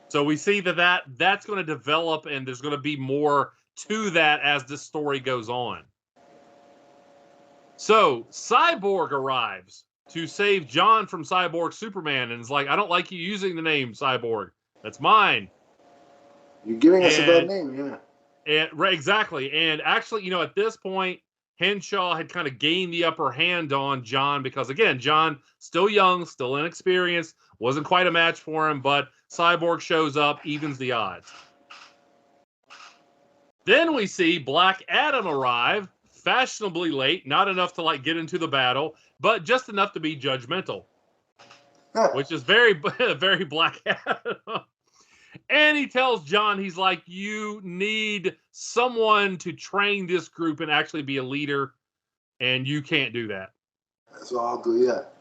So we see that's going to develop, and there's going to be more to that as this story goes on. So Cyborg arrives to save John from Cyborg Superman, and is like, I don't like you using the name Cyborg. That's mine. You're giving us a bad name, yeah. Right, exactly. And actually, at this point, Henshaw had kind of gained the upper hand on John because, again, John, still young, still inexperienced, wasn't quite a match for him, but Cyborg shows up, evens the odds. Then we see Black Adam arrive, fashionably late, not enough to get into the battle, but just enough to be judgmental, which is very, very Black Adam. And he tells John, he's like, you need someone to train this group and actually be a leader, and you can't do that. So I'll do that.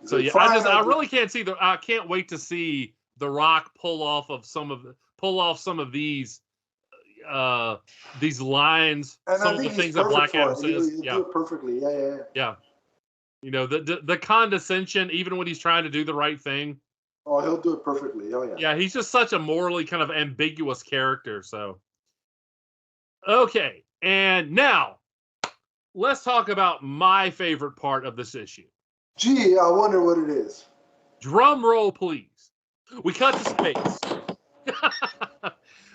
So yeah, I really can't see I can't wait to see The Rock pull off some of these lines, and some of the things that Black Adam says. He'll do it perfectly. Yeah. The condescension, even when he's trying to do the right thing. Oh, he'll do it perfectly. Oh, yeah. Yeah, he's just such a morally kind of ambiguous character. So, okay. And now, let's talk about my favorite part of this issue. Gee, I wonder what it is. Drum roll, please. We cut to space.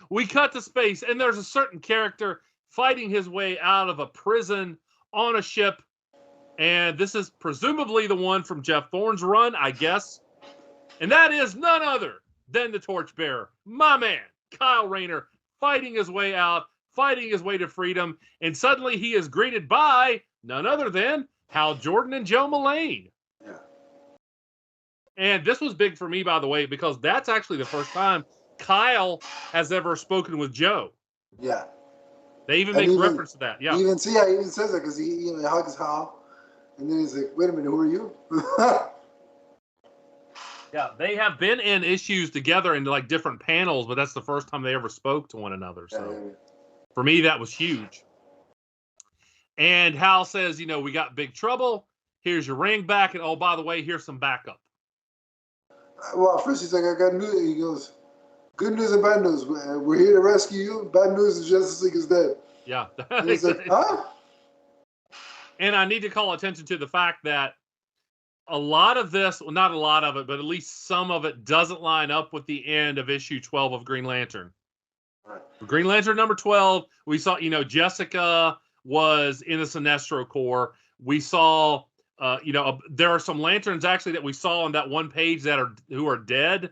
We cut to space, and there's a certain character fighting his way out of a prison on a ship. And this is presumably the one from Jeff Thorne's run, I guess. And that is none other than the Torchbearer, my man, Kyle Rayner, fighting his way out, fighting his way to freedom. And suddenly he is greeted by none other than Hal Jordan and Joe Mullane. Yeah. And this was big for me, by the way, because that's actually the first time Kyle has ever spoken with Joe. Yeah. They even make reference to that. Yeah. He even says that because he hugs Hal. And then he's like, wait a minute, who are you? Yeah, they have been in issues together in different panels, but that's the first time they ever spoke to one another. So for me, that was huge. And Hal says, we got big trouble. Here's your ring back. And oh, by the way, here's some backup. Well, first he's like, I got news. He goes, good news and bad news. We're here to rescue you. Bad news is Justice League is dead. Yeah. And he's like, huh? And I need to call attention to the fact that a lot of this, well, not a lot of it, but at least some of it doesn't line up with the end of issue 12 of Green Lantern. Right. Green Lantern number 12, we saw, Jessica was in the Sinestro Corps. We saw, there are some Lanterns actually that we saw on that one page who are dead,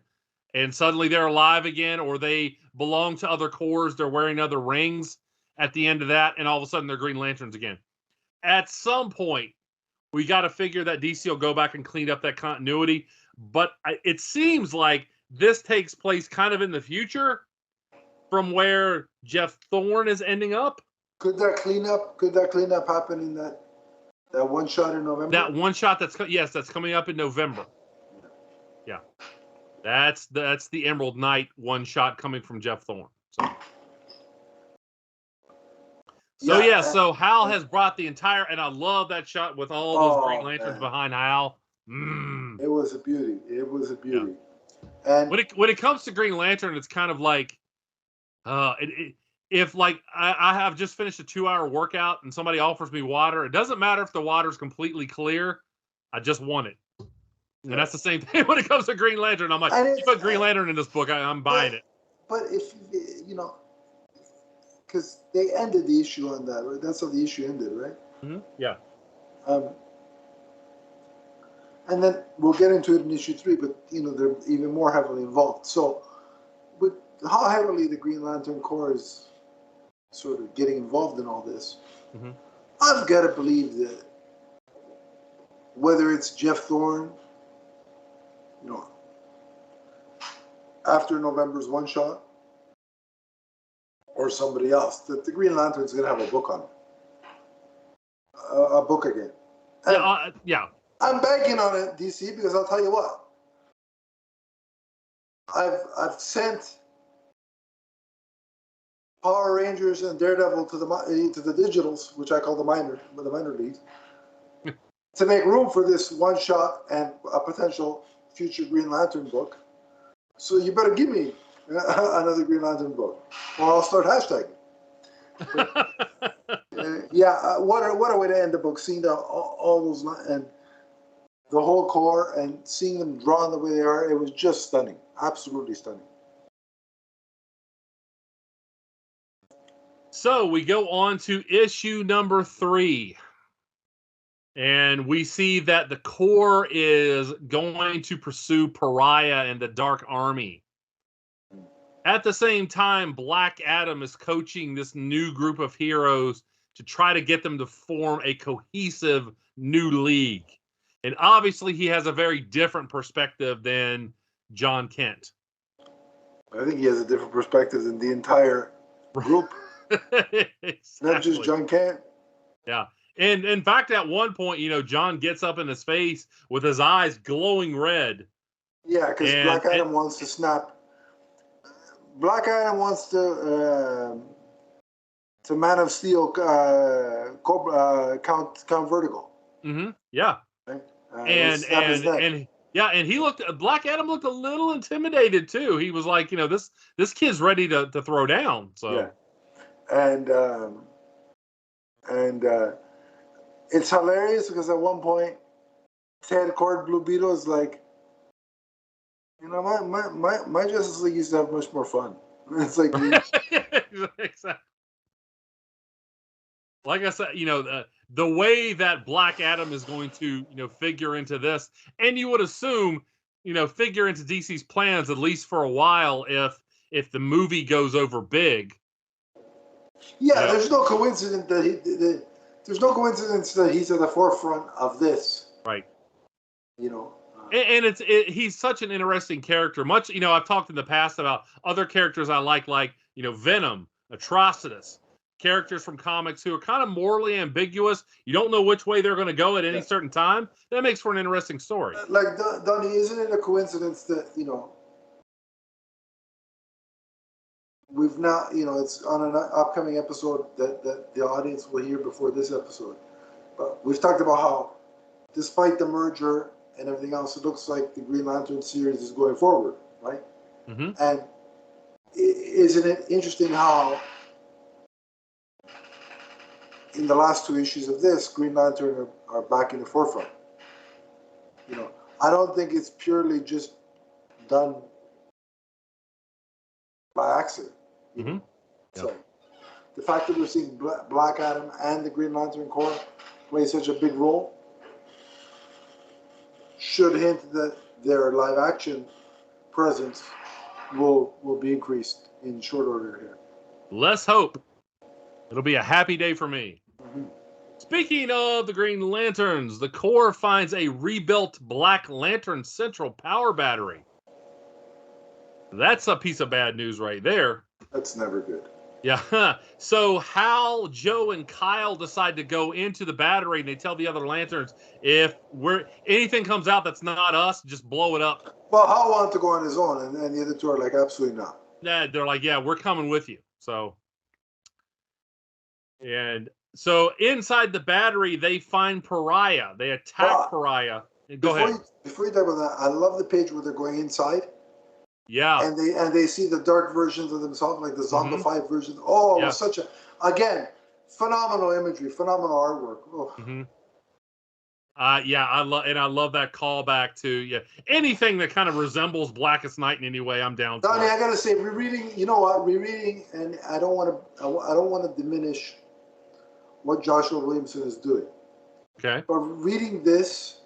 and suddenly they're alive again, or they belong to other corps. They're wearing other rings at the end of that, and all of a sudden they're Green Lanterns again. At some point, we got to figure that DC will go back and clean up that continuity. But it seems like this takes place kind of in the future from where Jeff Thorne is ending up. Could that cleanup happen in that That one shot in November? That one shot that's coming up in November. Yeah. That's the Emerald Knight one shot coming from Jeff Thorne. So Hal has brought the entire, and I love that shot with all those Green Lanterns behind Hal. It was a beauty. It was a beauty. Yeah. And when it comes to Green Lantern, it's kind of like, if like I have just finished a 2-hour workout and somebody offers me water, it doesn't matter if the water's completely clear. I just want it. Yeah. And that's the same thing when it comes to Green Lantern. I'm like, you put Green Lantern in this book, I'm buying it. But if, because they ended the issue on that, right? That's how the issue ended, right? Mm-hmm. Yeah. And then we'll get into it in issue 3, but they're even more heavily involved. So, with how heavily the Green Lantern Corps is sort of getting involved in all this, I've got to believe that whether it's Jeff Thorne, after November's one shot, or somebody else, that the Green Lantern's going to have a book on it. A book again. And yeah. I'm banking on it, DC, because I'll tell you what. I've sent Power Rangers and Daredevil to the digitals, which I call the minor leagues, to make room for this one shot and a potential future Green Lantern book. So you better give me another Green Lantern book, or I'll start hashtagging. What a way to end the book, seeing all those and the whole core and seeing them drawn the way they are. It was just stunning, absolutely stunning. So we go on to issue number 3. And we see that the Corps is going to pursue Pariah and the Dark Army. At the same time, Black Adam is coaching this new group of heroes to try to get them to form a cohesive new league. And obviously, he has a very different perspective than John Kent. I think he has a different perspective than the entire group. Exactly. Not just John Kent. Yeah. And in fact, at one point, John gets up in his face with his eyes glowing red. Yeah, because Black Adam wants to snap. Black Adam wants to Man of Steel count Vertigo. Mm-hmm. Yeah. Right? And Black Adam looked a little intimidated too. He was like, this kid's ready to throw down. So yeah. And it's hilarious because at one point, Ted Kord Blue Beetle is like, my Justice League used to have much more fun. It's like, exactly. Like I said, the way that Black Adam is going to, figure into this, and you would assume, figure into DC's plans at least for a while if the movie goes over big. Yeah, there's no coincidence that there's no coincidence that he's at the forefront of this. Right. And he's such an interesting character. Much, I've talked in the past about other characters I like Venom, Atrocitus, characters from comics who are kind of morally ambiguous. You don't know which way they're going to go at any certain time. That makes for an interesting story. Like, Donnie, isn't it a coincidence that, we've now, it's on an upcoming episode that the audience will hear before this episode. But we've talked about how, despite the merger and everything else, it looks like the Green Lantern series is going forward, right? Mm-hmm. And isn't it interesting how in the last 2 issues of this, Green Lantern are back in the forefront? I don't think it's purely just done by accident. Mm-hmm. So the fact that we're seeing Black Adam and the Green Lantern Corps play such a big role should hint that their live action presence will be increased in short order here. Let's hope. It'll be a happy day for me. Mm-hmm. Speaking of the Green Lanterns, the Corps finds a rebuilt Black Lantern Central Power Battery. That's a piece of bad news right there. That's never good. Yeah. So Hal, Joe, and Kyle decide to go into the battery, and they tell the other Lanterns, if anything comes out that's not us, just blow it up. Well, Hal wanted to go on his own, and the other two are like, absolutely not. Yeah, they're like, yeah, we're coming with you. So, and so inside the battery, they find Pariah. They attack Pariah. Go ahead. Before you talk about that, I love the page where they're going inside. Yeah. And they see the dark versions of themselves, like the zombified version. Oh, it was such a, again, phenomenal imagery, phenomenal artwork. Oh. I love that callback to anything that kind of resembles Blackest Night in any way. I'm down. Donnie, I gotta say, rereading. You know what? Rereading, and I don't want to diminish what Joshua Williamson is doing. Okay. But reading this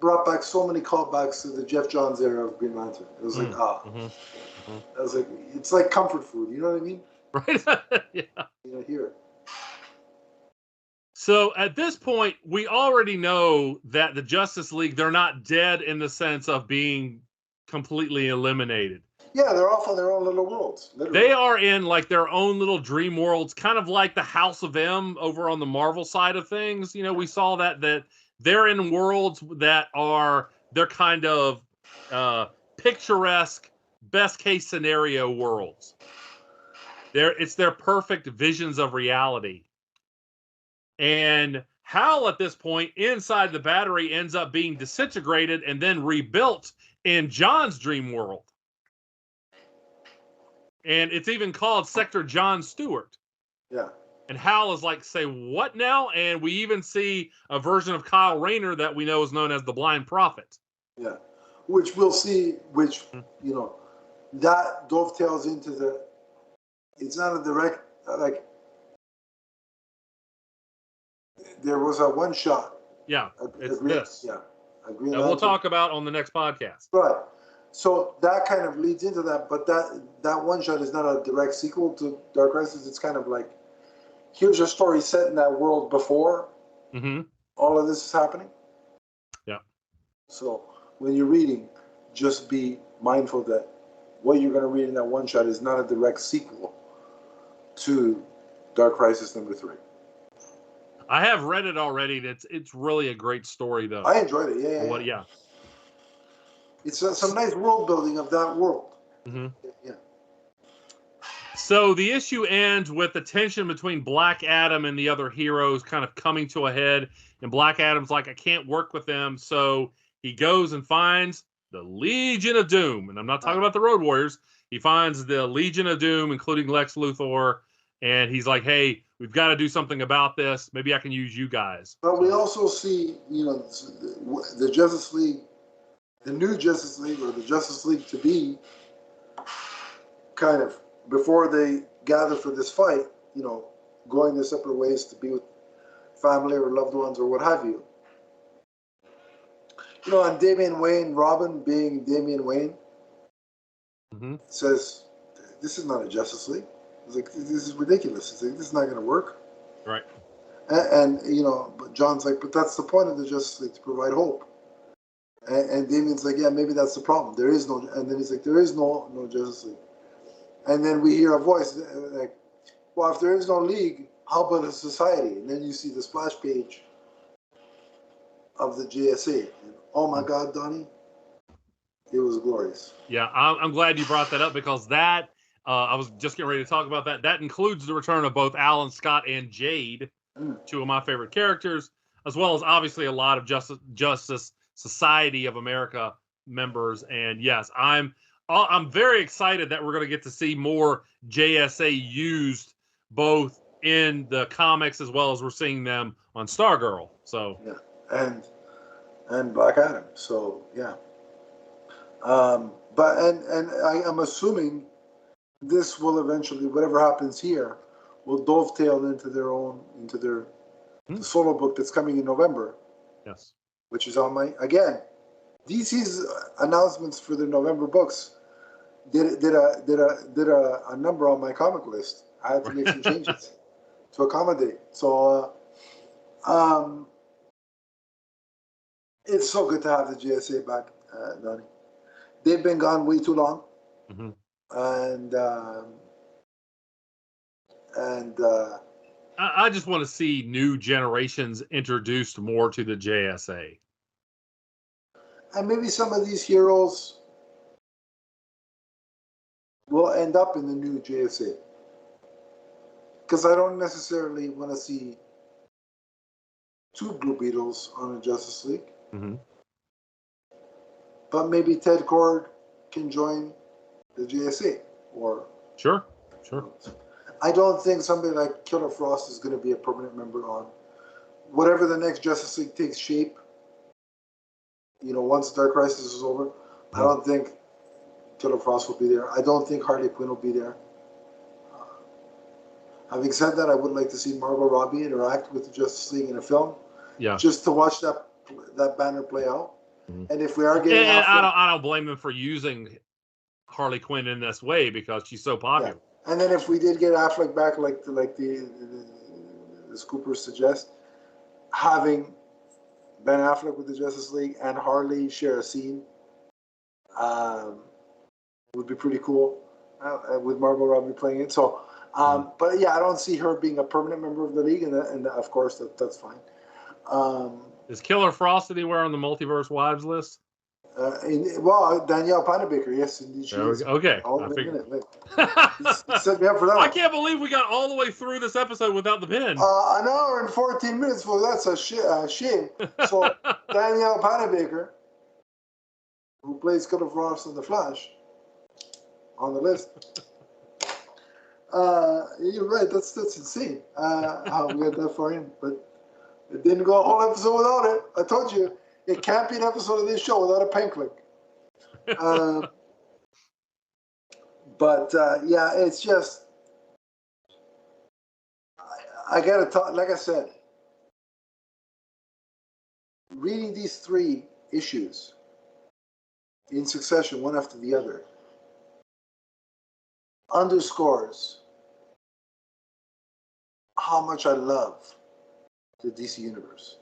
brought back so many callbacks to the Jeff Johns era of Green Lantern. It was like, I was like, it's like comfort food. You know what I mean? Right. Yeah. Here. So at this point, we already know that the Justice League, they're not dead in the sense of being completely eliminated. Yeah, they're off on their own little worlds. Literally. They are in like their own little dream worlds, kind of like the House of M over on the Marvel side of things. We saw that they're in worlds that they're kind of picturesque, best case scenario worlds. It's their perfect visions of reality. And Hal, at this point, inside the battery, ends up being disintegrated and then rebuilt in John's dream world. And it's even called Sector John Stewart. Yeah. And Hal is like, say what now? And we even see a version of Kyle Rayner that we know is known as the Blind Prophet. Yeah. Which we'll see, that dovetails into it's not a direct, there was a one shot. Yeah. It's this. Yeah. That we'll talk about on the next podcast. Right. So that kind of leads into that, but that one shot is not a direct sequel to Dark Crisis. It's kind of like, here's a story set in that world before all of this is happening. Yeah. So when you're reading, just be mindful that what you're going to read in that one shot is not a direct sequel to Dark Crisis number 3. I have read it already. It's really a great story, though. I enjoyed it. Yeah. It's some nice world building of that world. Mm-hmm. Yeah. So the issue ends with the tension between Black Adam and the other heroes kind of coming to a head. And Black Adam's like, I can't work with them. So he goes and finds the Legion of Doom. And I'm not talking about the Road Warriors. He finds the Legion of Doom, including Lex Luthor. And he's like, hey, we've got to do something about this. Maybe I can use you guys. But we also see, the Justice League, the new Justice League, or the Justice League to be, kind of, before they gather for this fight, going their separate ways to be with family or loved ones or what have you. And Damian Wayne, Robin being Damian Wayne, says, this is not a Justice League. It's like, this is ridiculous. It's like, this is not going to work. Right. And but John's like, but that's the point of the Justice League, to provide hope. And Damian's like, yeah, maybe that's the problem. There is no, and then he's like, there is no Justice League. And then we hear a voice like, well, if there is no league, how about a society? And then you see the splash page of the JSA. And, oh my God, Donnie, it was glorious. Yeah, I'm glad you brought that up, because that, I was just getting ready to talk about that. That includes the return of both Alan Scott and Jade, two of my favorite characters, as well as obviously a lot of Justice Society of America members. And yes, I'm very excited that we're going to get to see more JSA used, both in the comics as well as we're seeing them on Stargirl. So yeah, and Black Adam. So yeah, but I'm assuming this will eventually, whatever happens here, will dovetail into their solo book that's coming in November. Yes. Which is on DC's announcements for the November books did a number on my comic list. I had to make some changes to accommodate. So it's so good to have the JSA back, Donnie. They've been gone way too long, and And I just want to see new generations introduced more to the JSA. And maybe some of these heroes will end up in the new JSA. Because I don't necessarily want to see two Blue Beetles on a Justice League. Mm-hmm. But maybe Ted Kord can join the JSA. Or Sure. I don't think somebody like Killer Frost is going to be a permanent member on whatever the next Justice League takes shape. Once Dark Crisis is over, I don't think Killer Frost will be there. I don't think Harley Quinn will be there. Having said that, I would like to see Margot Robbie interact with the Justice League in a film. Yeah. Just to watch that banner play out. Mm-hmm. And if we are getting, and I don't blame them for using Harley Quinn in this way because she's so popular. Yeah. And then if we did get Affleck back, like the Scoopers suggest, having Ben Affleck with the Justice League and Harley share a scene would be pretty cool with Margot Robbie playing it. So, but yeah, I don't see her being a permanent member of the league, and of course that's fine. Is Killer Frost anywhere on the Multiverse Wives list? Danielle Panabaker, yes, indeed she is. Okay. Set me up for that. I can't believe we got all the way through this episode without the pin. An hour and 14 minutes. Well, that's a shame. So Danielle Panabaker, who plays Killer Frost in The Flash, on the list. You're right. That's insane. How we got that far in, but it didn't go a whole episode without it. I told you. It can't be an episode of this show without a pen click. But yeah, it's just, I got to talk, like I said, reading these 3 issues in succession, one after the other, underscores how much I love the DC Universe.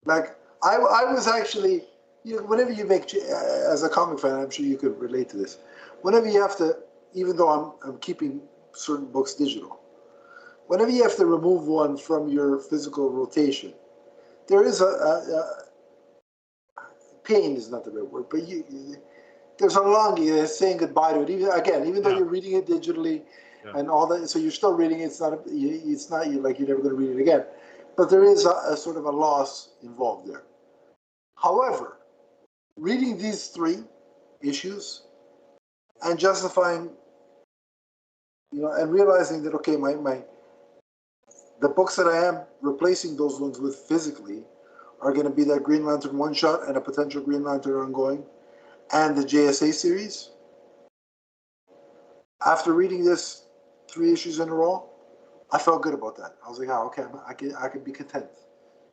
Like, I was actually, whenever you make, as a comic fan, I'm sure you could relate to this. Whenever you have to, even though I'm keeping certain books digital, whenever you have to remove one from your physical rotation, there is pain is not the right word, but there's a longing, saying goodbye to it. Even though you're reading it digitally and all that, so you're still reading it. It's not like you're never going to read it again. But there is a sort of a loss involved there. However, reading these 3 issues and justifying, and realizing that, okay, the books that I am replacing those ones with physically are going to be that Green Lantern one-shot and a potential Green Lantern ongoing and the JSA series. After reading this 3 issues in a row, I felt good about that. I was like, okay, I can be content,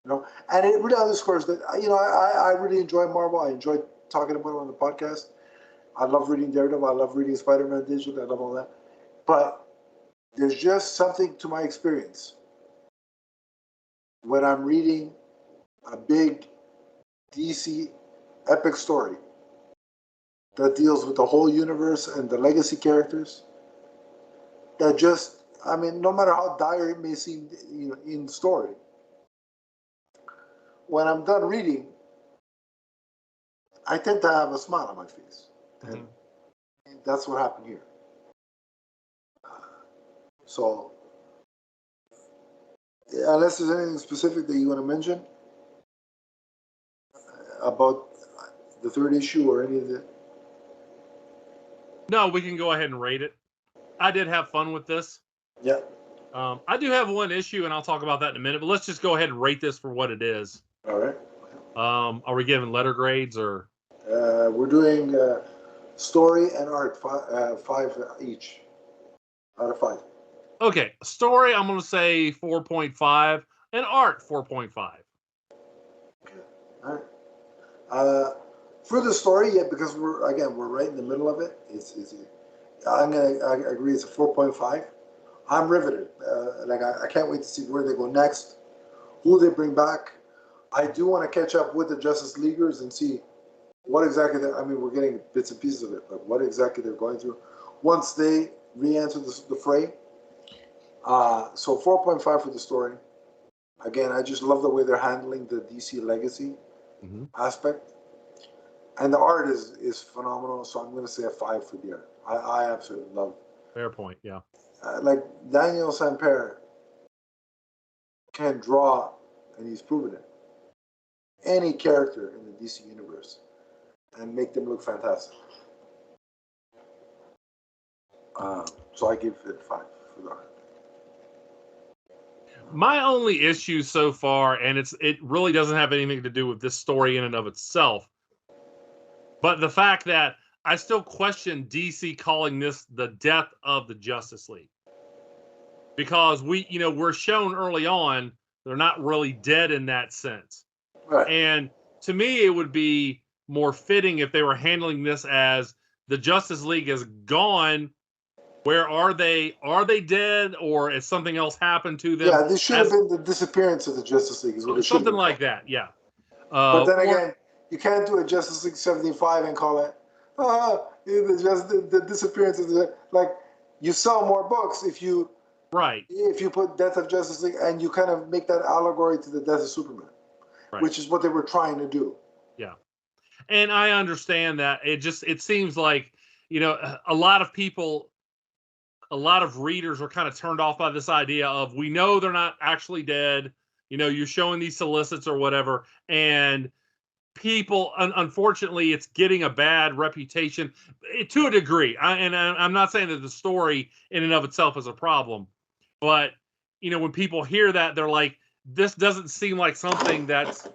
And it really underscores that, I really enjoy Marvel. I enjoy talking about it on the podcast. I love reading Daredevil. I love reading Spider-Man digital. I love all that. But there's just something to my experience when I'm reading a big DC epic story that deals with the whole universe and the legacy characters that just, no matter how dire it may seem, in story, when I'm done reading, I tend to have a smile on my face. And that's what happened here. So, unless there's anything specific that you want to mention about the 3rd issue or any of the... No, we can go ahead and rate it. I did have fun with this. Yeah. I do have one issue, and I'll talk about that in a minute, but let's just go ahead and rate this for what it is. All right. Are we giving letter grades or? We're doing story and art, 5 each out of 5. Okay, story, I'm going to say 4.5, and art, 4.5. Okay, all right. For the story, because we're right in the middle of it. I agree. It's a 4.5. I'm riveted. I can't wait to see where they go next, who they bring back. I do want to catch up with the Justice Leaguers and see what exactly we're getting bits and pieces of it, but what exactly they're going through once they re-enter the fray. So 4.5 for the story. Again, I just love the way they're handling the DC legacy aspect. And the art is phenomenal, so I'm going to say a 5 for the art. I absolutely love it. Fair point, yeah. Like Daniel Sampere can draw, and he's proven it, any character in the DC universe and make them look fantastic. So I give it 5 for the art. My only issue so far, and it really doesn't have anything to do with this story in and of itself, but the fact that I still question DC calling this the death of the Justice League. Because we're shown early on they're not really dead in that sense. Right. And to me, it would be more fitting if they were handling this as the Justice League is gone. Where are they? Are they dead, or has something else happened to them? Yeah, this should have been the disappearance of the Justice League. Is what it something like that. Yeah. But then again, you can't do a Justice League 75 and call it the disappearance of the, like, you sell more books if you put Death of Justice League and you kind of make that allegory to the death of Superman, which is what they were trying to do. Yeah. And I understand that. It seems like, a lot of people, a lot of readers are kind of turned off by this idea of, we know they're not actually dead. You're showing these solicits or whatever. And people, unfortunately, it's getting a bad reputation to a degree. I'm not saying that the story in and of itself is a problem, but when people hear that, they're like, this doesn't seem like something that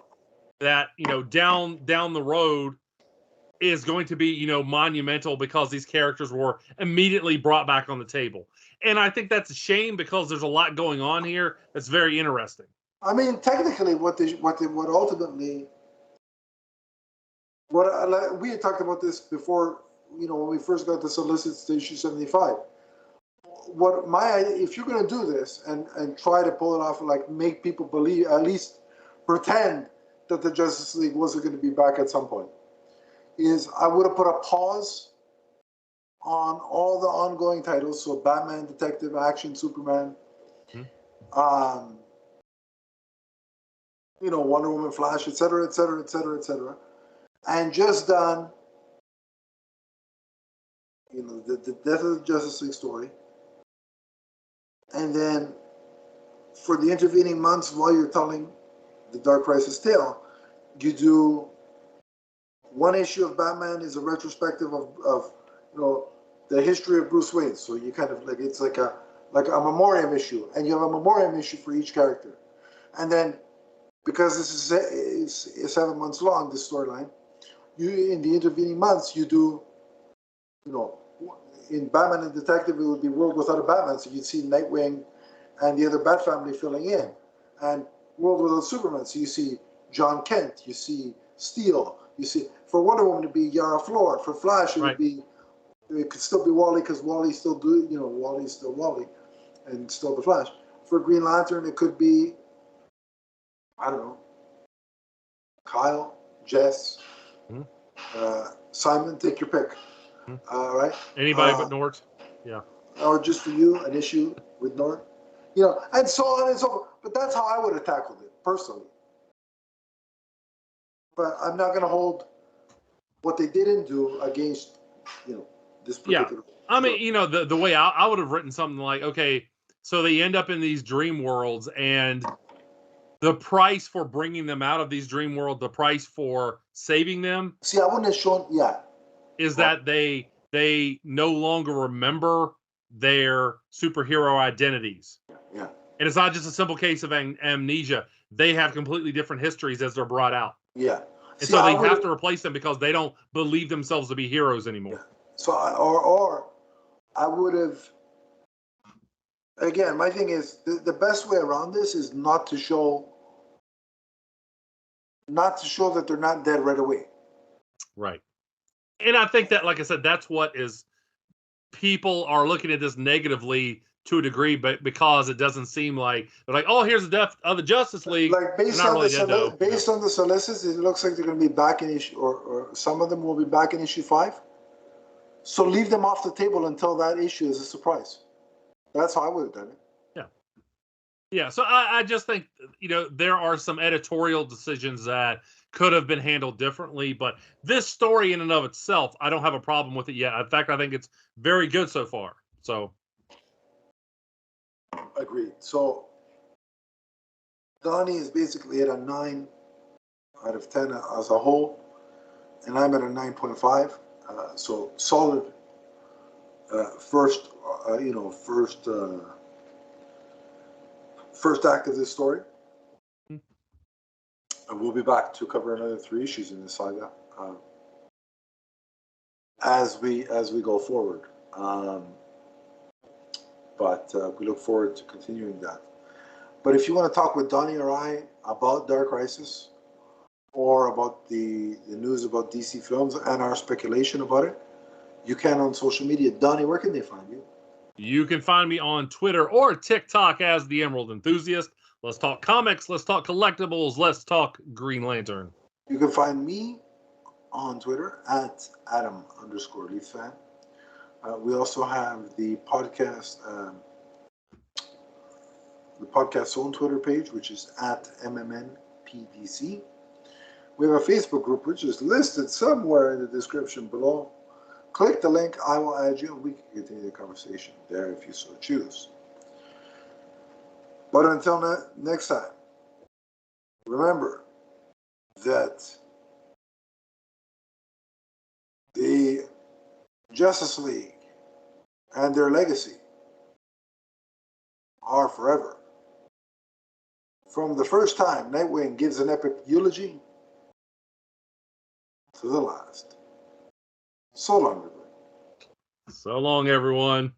down the road is going to be monumental, because these characters were immediately brought back on the table. And I think that's a shame, because there's a lot going on here that's very interesting. I mean, technically, what ultimately, we had talked about this before, when we first got the solicits to issue 75. If you're going to do this and try to pull it off, like make people believe, at least pretend that the Justice League wasn't going to be back at some point, is I would have put a pause on all the ongoing titles, so Batman, Detective, Action, Superman, Wonder Woman, Flash, etc., etc., etc., etc., and just done, the Death of the Justice League story, and then for the intervening months while you're telling the Dark Crisis tale, you do one issue of Batman is a retrospective of the history of Bruce Wayne. So you kind of like, it's like a memoriam issue, and you have a memoriam issue for each character. And then, because this is 7 months long, this storyline, you, in the intervening months, you do, in Batman and Detective, it would be World Without a Batman. So you'd see Nightwing and the other Bat family filling in. And World Without Superman. So you see John Kent, you see Steel, you see, for Wonder Woman to be Yara Flor, for Flash it could still be Wally, because Wally's still Wally's still Wally, and still the Flash. For Green Lantern, it could be, I don't know, Kyle, Jess, Simon, take your pick. Right? Anybody but Nort. Yeah. Or just for you, an issue with Nort. And so on and so forth. But that's how I would have tackled it, personally. But I'm not going to hold what they didn't do against, this particular. Yeah. I mean, the way I would have written something like, okay, so they end up in these dream worlds, and the price for bringing them out of these dream worlds, the price for saving them. See, I wouldn't have shown, is that they no longer remember their superhero identities. Yeah. And it's not just a simple case of amnesia. They have completely different histories as they're brought out. Yeah. And so they have to replace them because they don't believe themselves to be heroes anymore. Yeah. So, I would have, again, my thing is, the best way around this is not to show that they're not dead right away. Right. And I think that, like I said, that's what is, people are looking at this negatively to a degree, but because it doesn't seem like they're like, oh, here's the death of the Justice League. Like based on the solicits, it looks like they're going to be back in issue, or some of them will be back in issue 5. So leave them off the table until that issue is a surprise. That's how I would have done it. Yeah. Yeah, so I just think, there are some editorial decisions that could have been handled differently, but this story in and of itself, I don't have a problem with it yet. In fact, I think it's very good so far. So, agreed. So Donnie is basically at a 9 out of 10 as a whole, and I'm at a 9.5. So solid first act of this story. And we'll be back to cover another 3 issues in the saga as we go forward. But we look forward to continuing that. But if you want to talk with Donnie or I about Dark Crisis or about the news about DC films and our speculation about it, you can on social media. Donnie, where can they find you? You can find me on Twitter or TikTok as the Emerald Enthusiast. Let's talk comics. Let's talk collectibles. Let's talk Green Lantern. You can find me on Twitter at Adam_LeafFan. We also have the podcast's own Twitter page, which is at MMNPDC. We have a Facebook group, which is listed somewhere in the description below. Click the link, I will add you, and we can continue the conversation there if you so choose. But until next time, remember that the Justice League and their legacy are forever. From the first time Nightwing gives an epic eulogy to the last. So long, everyone. So long, everyone.